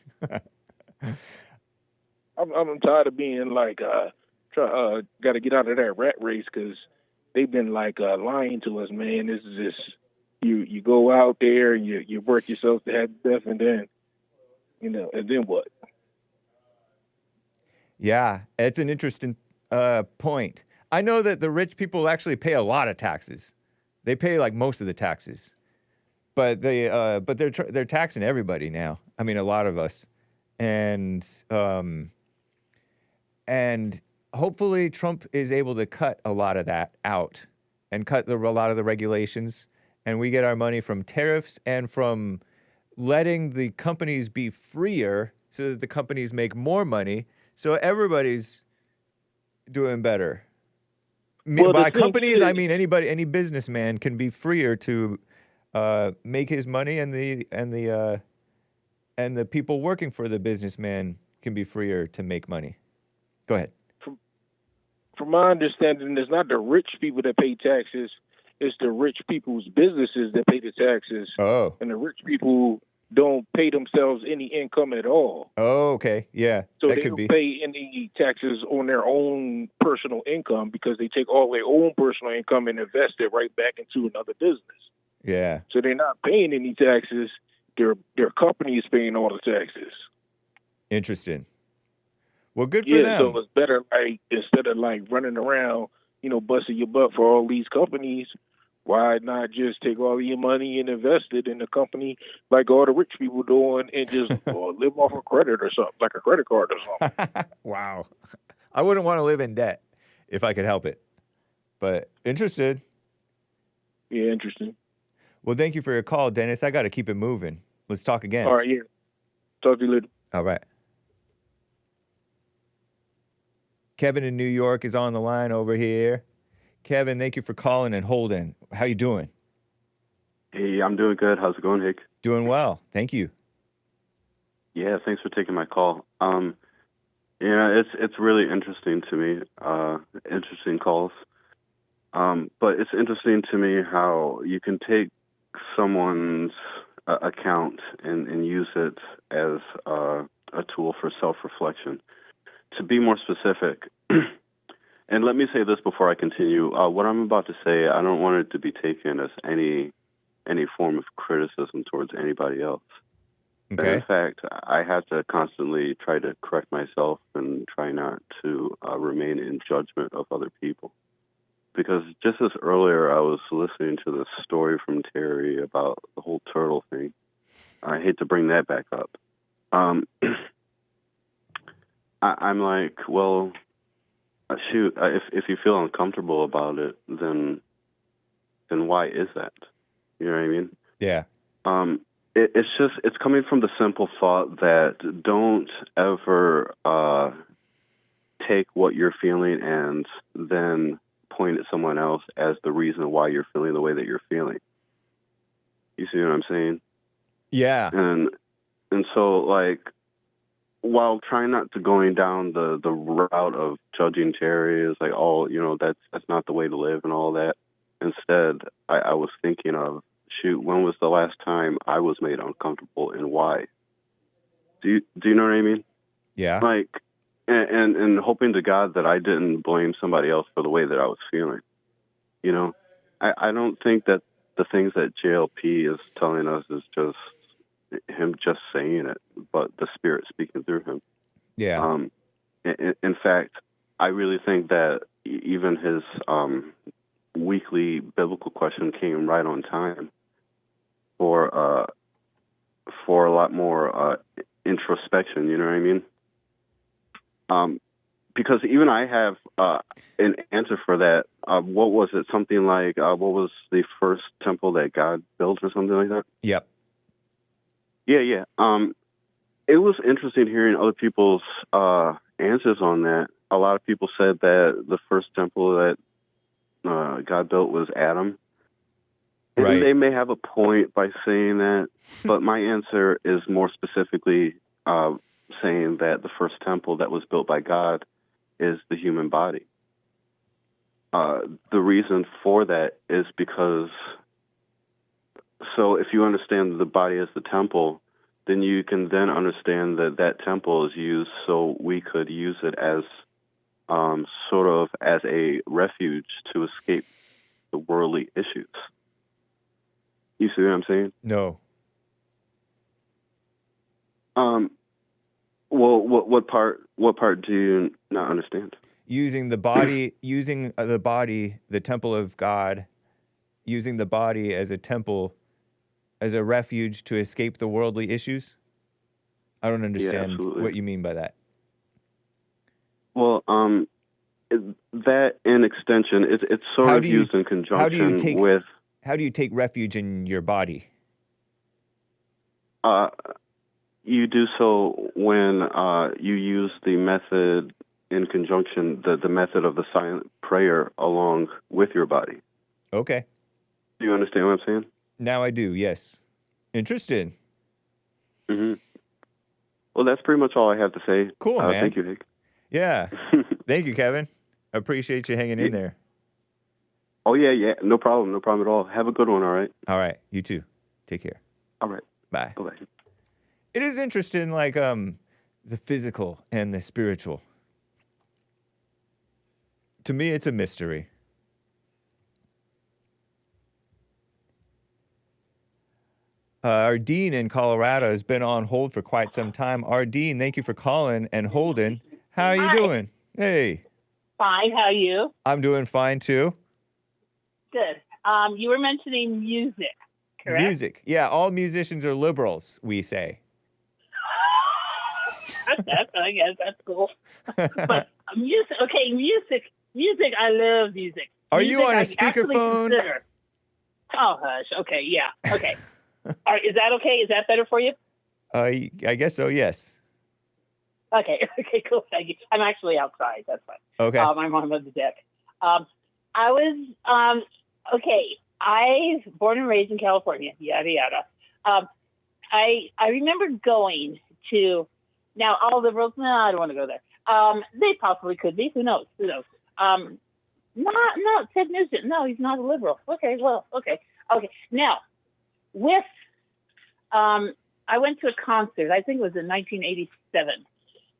I'm tired of being like, got to get out of that rat race because they've been like lying to us, man. This is just you go out there and you work yourself to have death, and then and then what? Yeah, it's an interesting point. I know that the rich people actually pay a lot of taxes. They pay like most of the taxes, but they're taxing everybody now. I mean, a lot of us, and hopefully Trump is able to cut a lot of that out and cut a lot of the regulations, and we get our money from tariffs and from letting the companies be freer so that the companies make more money. So everybody's doing better. Well, by companies, I mean any businessman can be freer to make his money, and the people working for the businessman can be freer to make money. Go ahead. From my understanding, it's not the rich people that pay taxes; it's the rich people's businesses that pay the taxes. Oh, and the rich people don't pay themselves any income at all. Oh, okay. Yeah, so that they could don't be. pay any taxes on their own personal income because they take all their own personal income and invest it right back into another business. Yeah. So they're not paying any taxes. Their company is paying all the taxes. Interesting. Well, good for them. So it's better, like, instead of like running around, busting your butt for all these companies, why not just take all your money and invest it in a company like all the rich people doing and just live off a credit or something, like a credit card or something? Wow. I wouldn't want to live in debt if I could help it. But interested. Yeah, interesting. Well, thank you for your call, Dennis. I got to keep it moving. Let's talk again. All right, yeah. Talk to you later. All right. Kevin in New York is on the line over here. Kevin, thank you for calling and holding. How you doing? Hey, I'm doing good. How's it going, Hake? Doing well. Thank you. Yeah, thanks for taking my call. It's really interesting to me. Interesting calls. But it's interesting to me how you can take someone's account and use it as a tool for self-reflection. To be more specific, and let me say this before I continue, what I'm about to say, I don't want it to be taken as any form of criticism towards anybody else. Okay. In fact, I have to constantly try to correct myself and try not to remain in judgment of other people. Because just as earlier I was listening to this story from TERRI about the whole turtle thing. I hate to bring that back up. I'm like, well, shoot, if you feel uncomfortable about it, then why is that? You know what I mean? Yeah. It's coming from the simple thought that don't ever take what you're feeling and then point at someone else as the reason why you're feeling the way that you're feeling. You see what I'm saying? Yeah. And so, like, while trying not to going down the route of judging TERRI as like, oh, you know, that's not the way to live and all that. Instead, I was thinking of, shoot, when was the last time I was made uncomfortable and why? Do you know what I mean? Yeah. Like, and hoping to God that I didn't blame somebody else for the way that I was feeling. You know, I don't think that the things that JLP is telling us is just him just saying it, but the Spirit speaking through him. Yeah. In fact, I really think that even his weekly biblical question came right on time for a lot more introspection. You know what I mean? Because even I have an answer for that. What was it? Something like, what was the first temple that God built or something like that? Yep. Yeah. It was interesting hearing other people's answers on that. A lot of people said that the first temple that God built was Adam. And Right. they may have a point by saying that, but my answer is more specifically saying that the first temple that was built by God is the human body. The reason for that is because, so if you understand the body as the temple, then you can then understand that that temple is used so we could use it as sort of as a refuge to escape the worldly issues. You see what I'm saying? No. Well, what part do you not understand? Using the body, the temple of God, using the body as a temple, as a refuge to escape the worldly issues? I don't understand absolutely. what you mean by that. Well, that in extension, it's sort of used in conjunction with. How do you take refuge in your body? You do so when you use the method in conjunction, the method of the silent prayer along with your body. Okay. Do you understand what I'm saying? Now I do, yes. Interesting. Mm-hmm. Well, that's pretty much all I have to say. Cool, man. Thank you, Hake. Yeah. Thank you, Kevin. I appreciate you hanging in there. Oh, yeah. No problem at all. Have a good one, all right? All right. You too. Take care. All right. Bye. Bye-bye. It is interesting, like, the physical and the spiritual. To me, it's a mystery. Ardene in Colorado has been on hold for quite some time. Ardene, thank you for calling and holding. How are you doing? Hey. Fine. How are you? I'm doing fine, too. Good. You were mentioning music, correct? Music. Yeah, all musicians are liberals, we say. I guess that's cool. But music, okay, music. I love music. Are music you on a I actually speakerphone? consider. Oh, hush. Okay, yeah. Okay. All right, is that okay? Is that better for you? I guess so, yes. Okay, cool. Thank you. I'm actually outside. That's fine. Okay. I'm on the deck. I was, I born and raised in California, yada, yada. I remember going to, now all liberals, no, I don't want to go there. They possibly could be. Who knows? Not Ted Nugent. No, he's not a liberal. Okay, well, okay. Now, with I went to a concert. I think it was in 1987.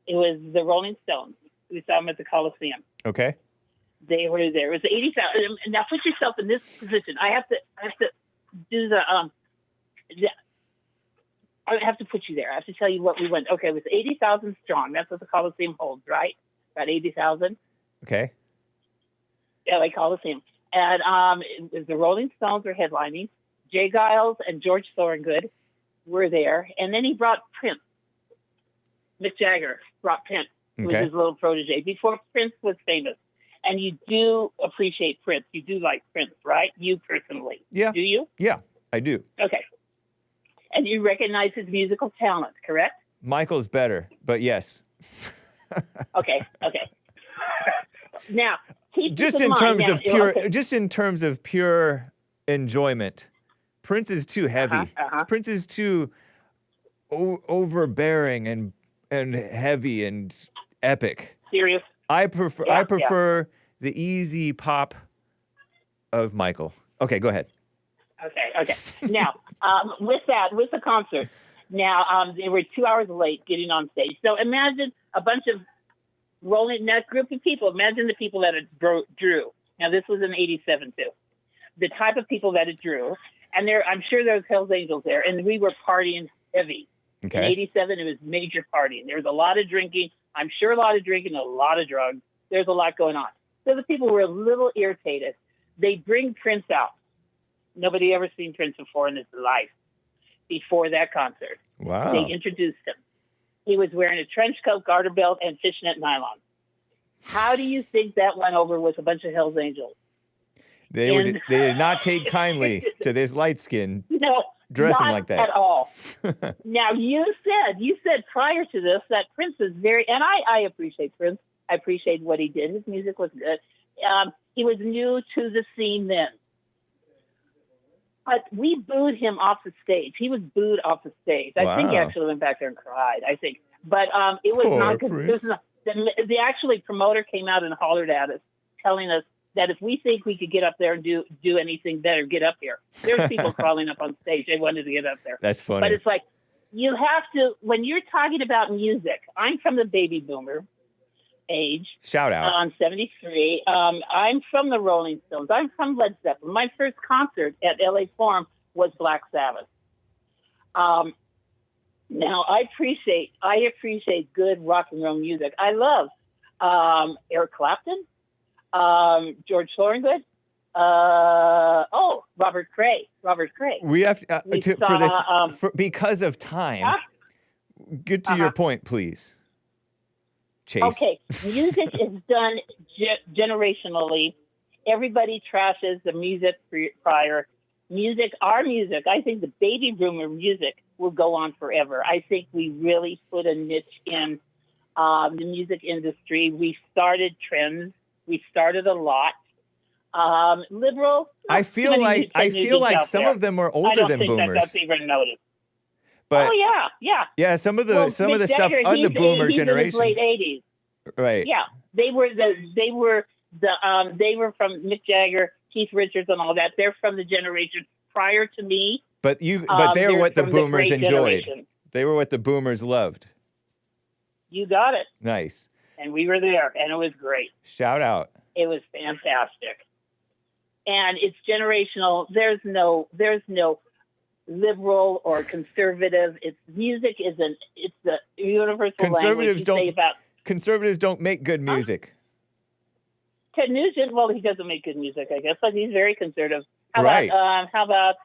It was the Rolling Stones. We saw them at the Coliseum. Okay. They were there. It was 80,000. Now put yourself in this position. I have to do I have to put you there. I have to tell you what we went. Okay, it was 80,000 strong. That's what the Coliseum holds, right? About 80,000. Okay. LA Coliseum. And it was the Rolling Stones were headlining. Jay Giles and George Thorogood were there. And then he brought Prince. Mick Jagger brought Prince, who was his little protege, before Prince was famous. And you do appreciate Prince. You do like Prince, right? You personally. Yeah. Do you? Yeah, I do. Okay. And you recognize his musical talent, correct? Michael's better, but yes. Okay. Now, just in terms of pure enjoyment, Prince is too heavy. Prince is too overbearing and heavy and epic. Serious. I prefer the easy pop of Michael. Okay, go ahead. Okay. Now, with the concert, now they were 2 hours late getting on stage. So imagine a bunch of that group of people. Imagine the people that it drew. Now, this was in 87 too. The type of people that it drew, and I'm sure there was Hell's Angels there, and we were partying heavy. Okay. In 87, it was major partying. There was a lot of drinking. I'm sure a lot of drinking, a lot of drugs. There's a lot going on. So the people were a little irritated. They bring Prince out. Nobody ever seen Prince before in his life before that concert. Wow. They introduced him. He was wearing a trench coat, garter belt, and fishnet nylon. How do you think that went over with a bunch of Hell's Angels? They did not take kindly to this light skin dressing like that. Not at all. Now, you said prior to this that Prince is and I appreciate Prince. I appreciate what he did. His music was good. He was new to the scene then. But we booed him off the stage. He was booed off the stage. I think he actually went back there and cried, I think. But it was not good. The actually promoter came out and hollered at us, telling us that if we think we could get up there and do anything better, get up here. There's people crawling up on stage. They wanted to get up there. That's funny. But it's like, you have to, when you're talking about music, I'm from the baby boomer age. Shout out. I'm 73. I'm from the Rolling Stones. I'm from Led Zeppelin. My first concert at LA Forum was Black Sabbath. Now, I appreciate good rock and roll music. I love Eric Clapton, George Thorogood, Robert Cray. We have because of time. Get to your point, please, Chase. Okay, music is done generationally. Everybody trashes the music prior. Our music, I think the baby boomer music will go on forever. I think we really put a niche in the music industry. We started trends. We started a lot. Liberal. I feel like some of them are older than boomers. I don't think that's even noticed. But yeah. Some of the stuff on the boomer generation. In his late 80s. Right. Yeah, they were from Mick Jagger, Keith Richards, and all that. They're from the generation prior to me. But they're what the boomers enjoyed. Generation. They were what the boomers loved. You got it. Nice. And we were there, and it was great. Shout out. It was fantastic. And it's generational. There's no liberal or conservative. Music isn't. It's the universal language. Conservatives don't make good music. Ted Nugent, well, he doesn't make good music, I guess, but he's very conservative. How about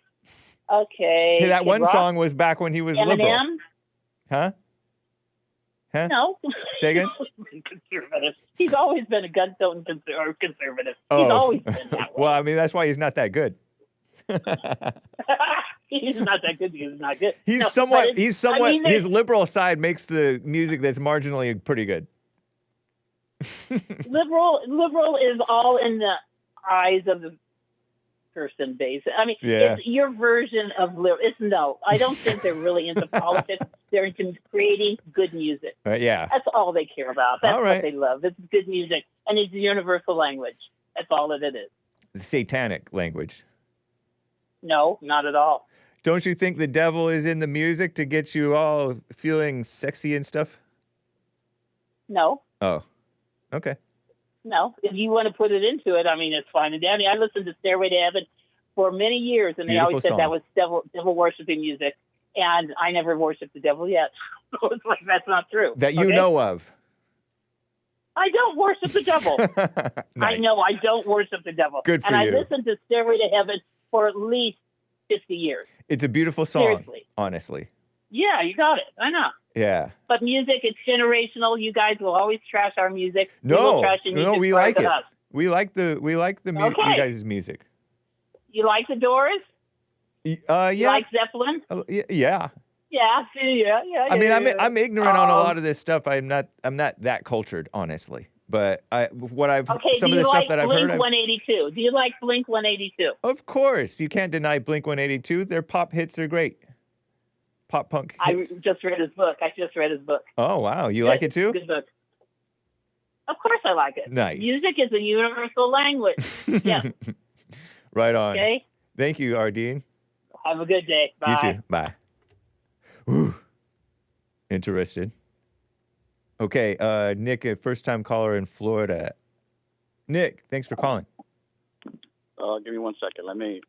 okay? Hey, that one Rock? Song was back when he was Eminem? Liberal. Huh? No. Say again? Conservative. He's always been a gun-toting conservative. Oh. He's always been that way. Well, I mean, that's why he's not that good. He's not that good because he's not good. He's somewhat, his liberal side makes the music that's marginally pretty good. Liberal is all in the eyes of the person base. I mean, it's your version of liberal. I don't think they're really into politics. They're into creating good music. Yeah. That's all they care about. That's right. what they love. It's good music, and it's a universal language. That's all that it is. The satanic language. No, not at all. Don't you think the devil is in the music to get you all feeling sexy and stuff? No, Oh, okay. no. If you want to put it into it, I mean, it's fine and dandy. I listened to Stairway to Heaven for many years, and they Beautiful always said song. that was devil worshiping music, and I never worshipped the devil yet. So it's like that's not true. That you okay? know of. I don't worship the devil. I Nice. know I don't worship the devil. Good for and I you. listened to Stairway to Heaven for at least 50 years. It's a beautiful song, Seriously. honestly. Yeah, you got it. I know. Yeah. But music, it's generational. You guys will always trash our music. You will No, trash your music no, we more like than it. us. We like the you Okay. guys' music. You like the Doors? Yeah. You like Zeppelin? Yeah. Yeah, yeah. I mean, yeah. I'm ignorant on a lot of this stuff. I'm not that cultured, honestly. But Okay, some do of the you stuff like that I've Blink heard. 182? Do you like Blink 182? Of course, you can't deny Blink 182. Their pop hits are great. Pop punk hits. I just read his book. Oh wow, you Good- like it too? Good book. Of course I like it. Nice. Music is a universal language. Yeah. Right on. Okay. Thank you, Ardene. Have a good day. Bye. You too. Bye. Whew. Interested. Okay, Nick, a first-time caller in Florida. Nick, thanks for calling. Give me 1 second. Let me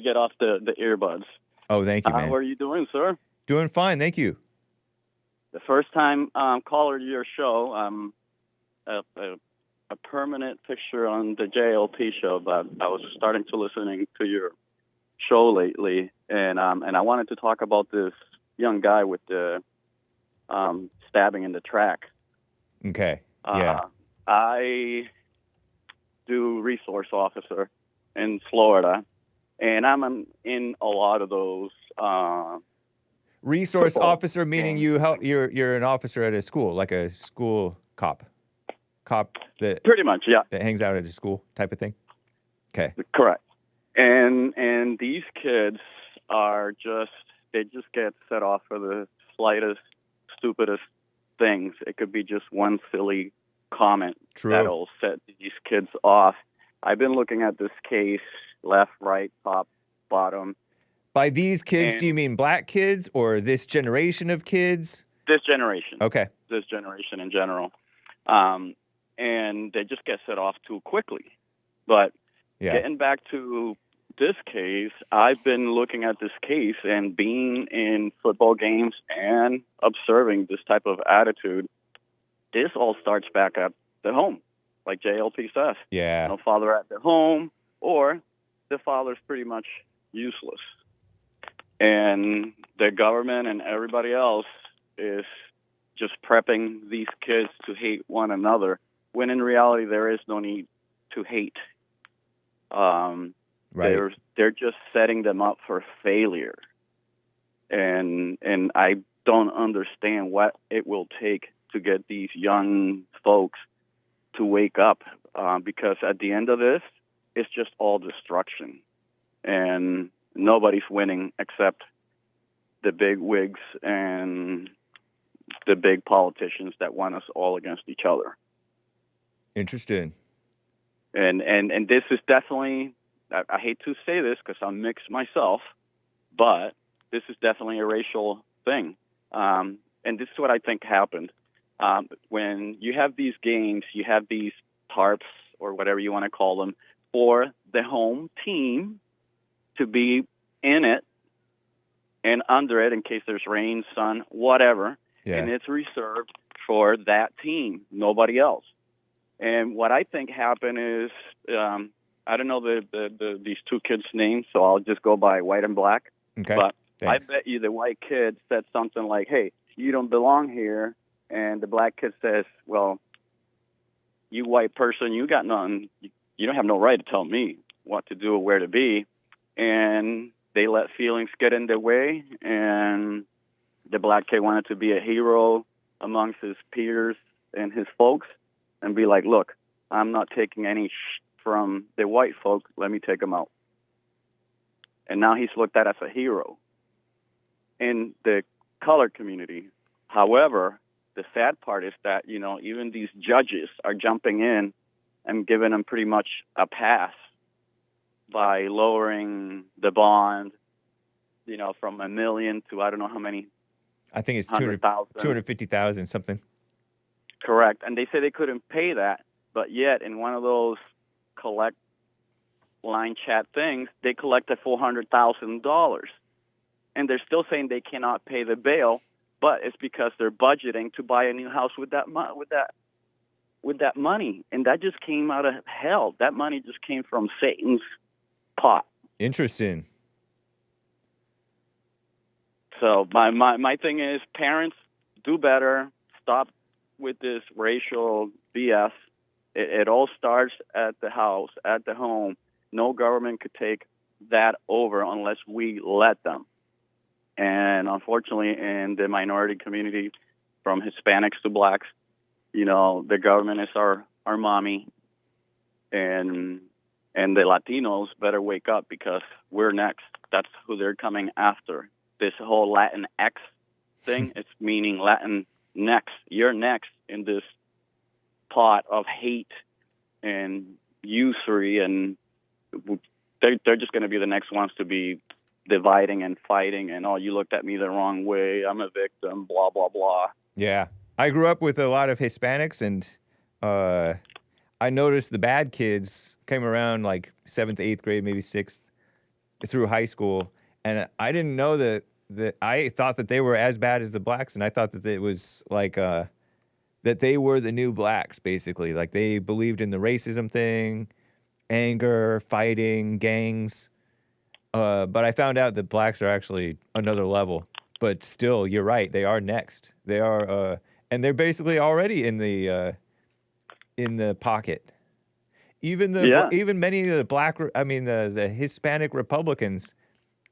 get off the earbuds. Oh, thank you, man. How are you doing, sir? Doing fine, thank you. The first time caller to your show. A permanent fixture on the JLP show, but I was starting to listening to your show lately, and I wanted to talk about this young guy with the stabbing in the track. Okay. Yeah. I do resource officer in Florida, and I'm in a lot of those. Resource football officer meaning you're an officer at a school, like a school cop that pretty much, yeah, that hangs out at a school type of thing. Okay. Correct. And these kids are they just get set off for the slightest, stupidest things. It could be just one silly comment that'll set these kids off. I've been looking at this case, left, right, top, bottom. By these kids, do you mean black kids or this generation of kids? This generation. Okay. This generation in general. And they just get set off too quickly. But getting back to this case, I've been looking at this case and being in football games and observing this type of attitude. This all starts back at the home, like JLP says. Yeah. No father at the home, or the father's pretty much useless. And the government and everybody else is just prepping these kids to hate one another, when in reality there is no need to hate. Right. They're just setting them up for failure. And I don't understand what it will take to get these young folks to wake up, because at the end of this, it's just all destruction. And nobody's winning except the big wigs and the big politicians that want us all against each other. Interesting. And this is definitely, I hate to say this because I'm mixed myself, but this is definitely a racial thing. And this is what I think happened. When you have these games, you have these tarps or whatever you want to call them for the home team to be in it and under it in case there's rain, sun, whatever. Yeah. And it's reserved for that team, nobody else. And what I think happened is, I don't know these two kids' names, so I'll just go by white and black. Okay. But Thanks. I bet you the white kid said something like, "Hey, you don't belong here," and the black kid says, "Well, you white person, you got nothing. You don't have no right to tell me what to do or where to be." And they let feelings get in their way, and the black kid wanted to be a hero amongst his peers and his folks and be like, "Look, I'm not taking any from the white folk. Let me take them out." And now he's looked at as a hero in the colored community. However, the sad part is that, even these judges are jumping in and giving them pretty much a pass by lowering the bond, from 1 million to I don't know how many. I think it's 100,000. 250,000 something. Correct. And they say they couldn't pay that, but yet in one of those collect line chat things, they collected $400,000. And they're still saying they cannot pay the bail, but it's because they're budgeting to buy a new house with that money. And that just came out of hell. That money just came from Satan's pot. Interesting. So my thing is, parents, do better. Stop with this racial BS. It all starts at the house, at the home. No government could take that over unless we let them. And unfortunately, in the minority community, from Hispanics to blacks, the government is our mommy, and the Latinos better wake up because we're next. That's who they're coming after. This whole Latin X thing, it's meaning Latin next. You're next in this pot of hate and usury, and they're just going to be the next ones to be dividing and fighting, and you looked at me the wrong way, I'm a victim, blah, blah, blah. Yeah. I grew up with a lot of Hispanics, and I noticed the bad kids came around like 7th, 8th grade, maybe 6th, through high school, and I didn't know that I thought that they were as bad as the blacks, and I thought that it was like that they were the new blacks, basically. Like they believed in the racism thing, anger, fighting, gangs. But I found out that blacks are actually another level. But still, you're right. They are next. They are, and they're basically already in the pocket. Even many of the the Hispanic Republicans,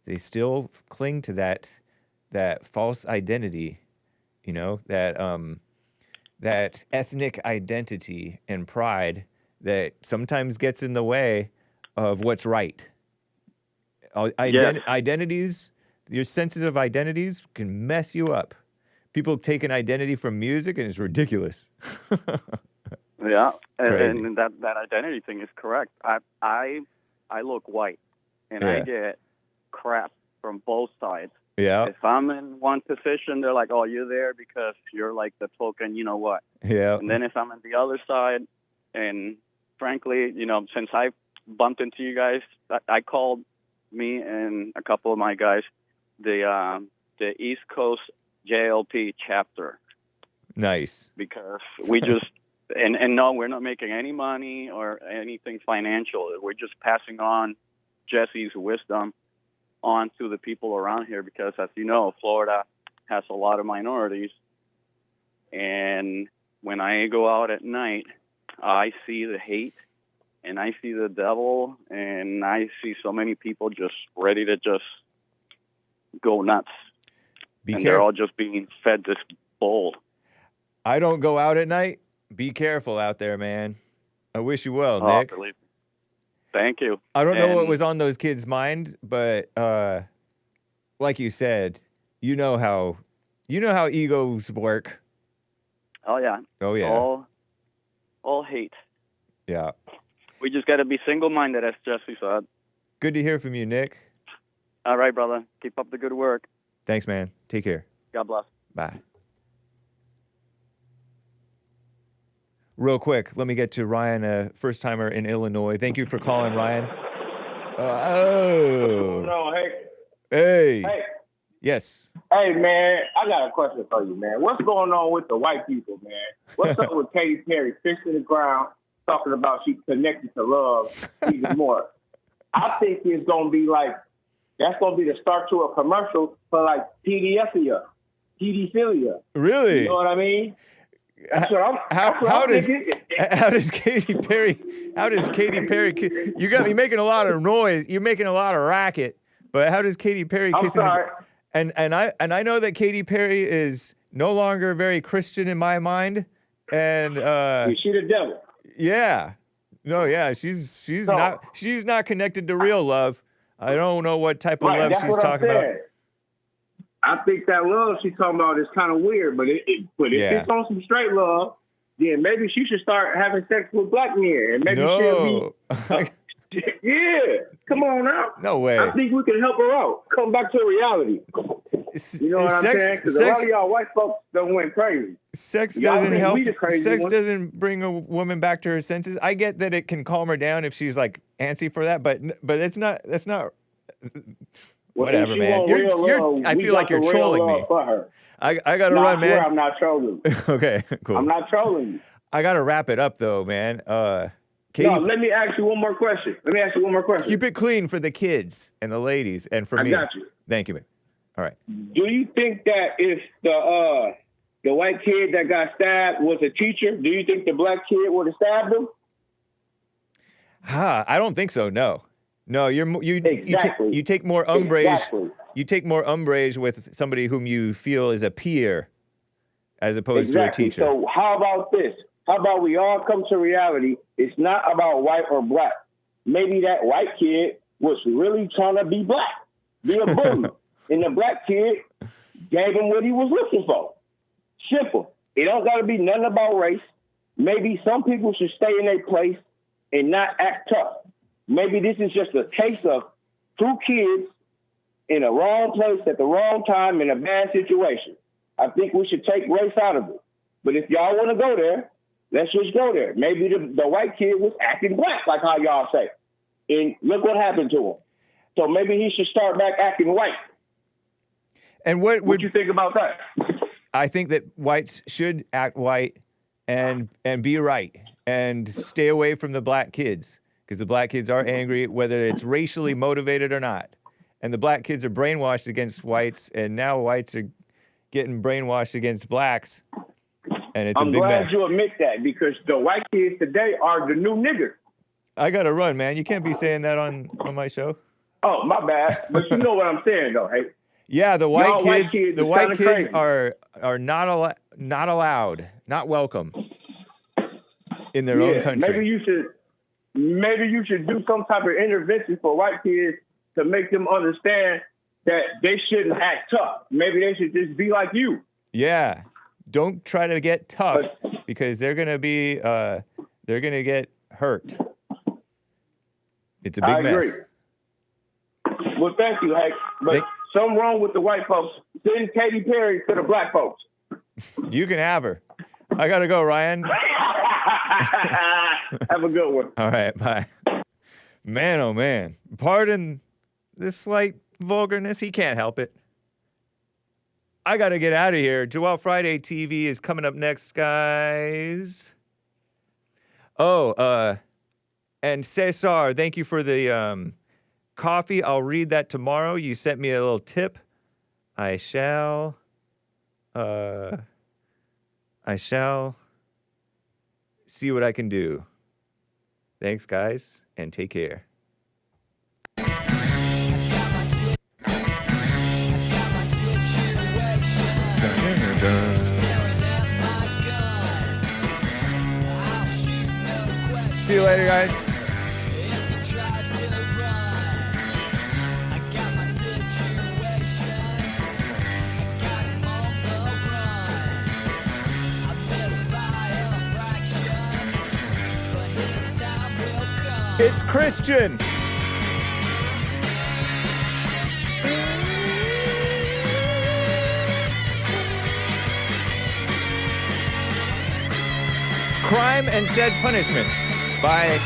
they still cling to that false identity, that ethnic identity and pride that sometimes gets in the way of what's right. Identities, your sensitive identities can mess you up. People take an identity from music, and it's ridiculous. Yeah, and that identity thing is correct. I look white, and I get crap from both sides. Yeah. If I'm in one position, they're like, "Oh, you're there because you're like the token, you know what?" Yeah. And then if I'm on the other side, and frankly, since I bumped into you guys, I called me and a couple of my guys the East Coast JLP chapter. Nice. Because we just and no, we're not making any money or anything financial. We're just passing on Jesse's wisdom on to the people around here because, as you know, Florida has a lot of minorities. And when I go out at night, I see the hate and I see the devil and I see so many people just ready to just go nuts. They're all just being fed this bowl. I don't go out at night. Be careful out there, man. I wish you well, Nick. Believe me. Thank you. I don't know what was on those kids' mind, but like you said, you know how egos work. Oh yeah. Oh yeah. All hate. Yeah. We just got to be single-minded, as Jesse said. Good to hear from you, Nick. All right, brother. Keep up the good work. Thanks, man. Take care. God bless. Bye. Real quick, let me get to Ryan, a first-timer in Illinois. Thank you for calling, Ryan. No, Hey. Hey. Yes. Hey, man, I got a question for you, man. What's going on with the white people, man? What's up with Katy Perry fishing the ground, talking about she's connected to love even more? I think it's going to be like, that's going to be the start to a commercial for like pedophilia. Really? You know what I mean? How does Katy Perry? You got me making a lot of noise. You're making a lot of racket. But how does Katy Perry kiss? I'm sorry. And I know that Katy Perry is no longer very Christian in my mind. And she's the devil. Yeah. No, yeah, she's not connected to real love. I don't know what type of love she's talking about. I think that love she's talking about is kind of weird, but if it's on some straight love, then maybe she should start having sex with black men, and maybe Yeah, come on now. No way. I think we can help her out. Come back to reality. You know what I'm saying? Because a lot of y'all white folks done went crazy. Sex Y'all doesn't think help. we the crazy Sex ones. doesn't bring a woman back to her senses. I get that it can calm her down if she's like antsy for that, but it's not. That's not. Well, Whatever, if she man. want real love, I we feel got like you're the real trolling love me. for her. I gotta No, run, I swear man. I'm not trolling you. Okay, cool. I'm not trolling you. I gotta wrap it up though, man. Katy, No, let me ask you one more question. keep it clean for the kids and the ladies and for I me. got you. Thank you, man. All right. Do you think that if the white kid that got stabbed was a teacher, do you think the black kid would have stabbed him? I don't think so. No, Exactly. you take more umbrage. Exactly. You take more umbrage with somebody whom you feel is a peer, as opposed to a teacher. So how about this? How about we all come to reality? It's not about white or black. Maybe that white kid was really trying to be black, be a bully, and the black kid gave him what he was looking for. Simple. It don't got to be nothing about race. Maybe some people should stay in their place and not act tough. Maybe this is just a case of two kids in the wrong place at the wrong time in a bad situation. I think we should take race out of it. But if y'all want to go there, let's just go there. Maybe the white kid was acting black, like how y'all say. And look what happened to him. So maybe he should start back acting white. And what you think about that? I think that whites should act white and be right and stay away from the black kids, because the black kids are angry, whether it's racially motivated or not. And the black kids are brainwashed against whites, and now whites are getting brainwashed against blacks, and it's a big mess. I'm glad you admit that, because the white kids today are the new niggers. I gotta run, man. You can't be saying that on my show. Oh, my bad. But you know what I'm saying, though, hey? Yeah, the white kids, is kinda crazy. are not allowed, not welcome in their own country. Maybe you should do some type of intervention for white kids to make them understand that they shouldn't act tough. Maybe they should just be like you. Yeah, don't try to get tough, because they're gonna get hurt. It's a big mess. Agree. Well, thank you, Hake. But something wrong with the white folks. Send Katy Perry to the black folks. You can have her. I gotta go, Ryan. Have a good one. All right, bye. Man, oh man. Pardon this slight vulgarness. He can't help it. I gotta get out of here. Joel Friday TV is coming up next, guys. Oh, and Cesar, thank you for the coffee. I'll read that tomorrow. You sent me a little tip. I shall see what I can do. Thanks, guys, and take care. See you later, guys. It's Christian. Crime and Said Punishment by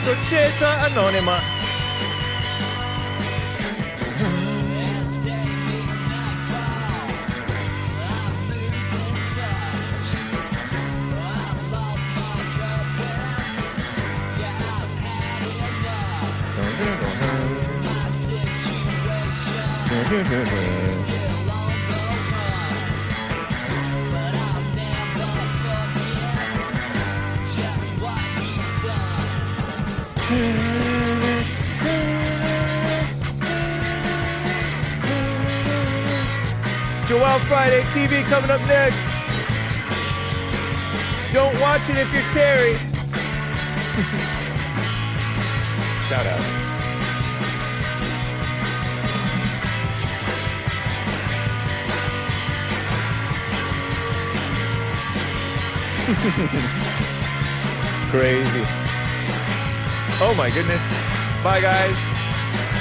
Societá Anonima. Joel Friday TV coming up next. Don't watch it if you're Terry. Shout out. Crazy. Oh my goodness. Bye, guys.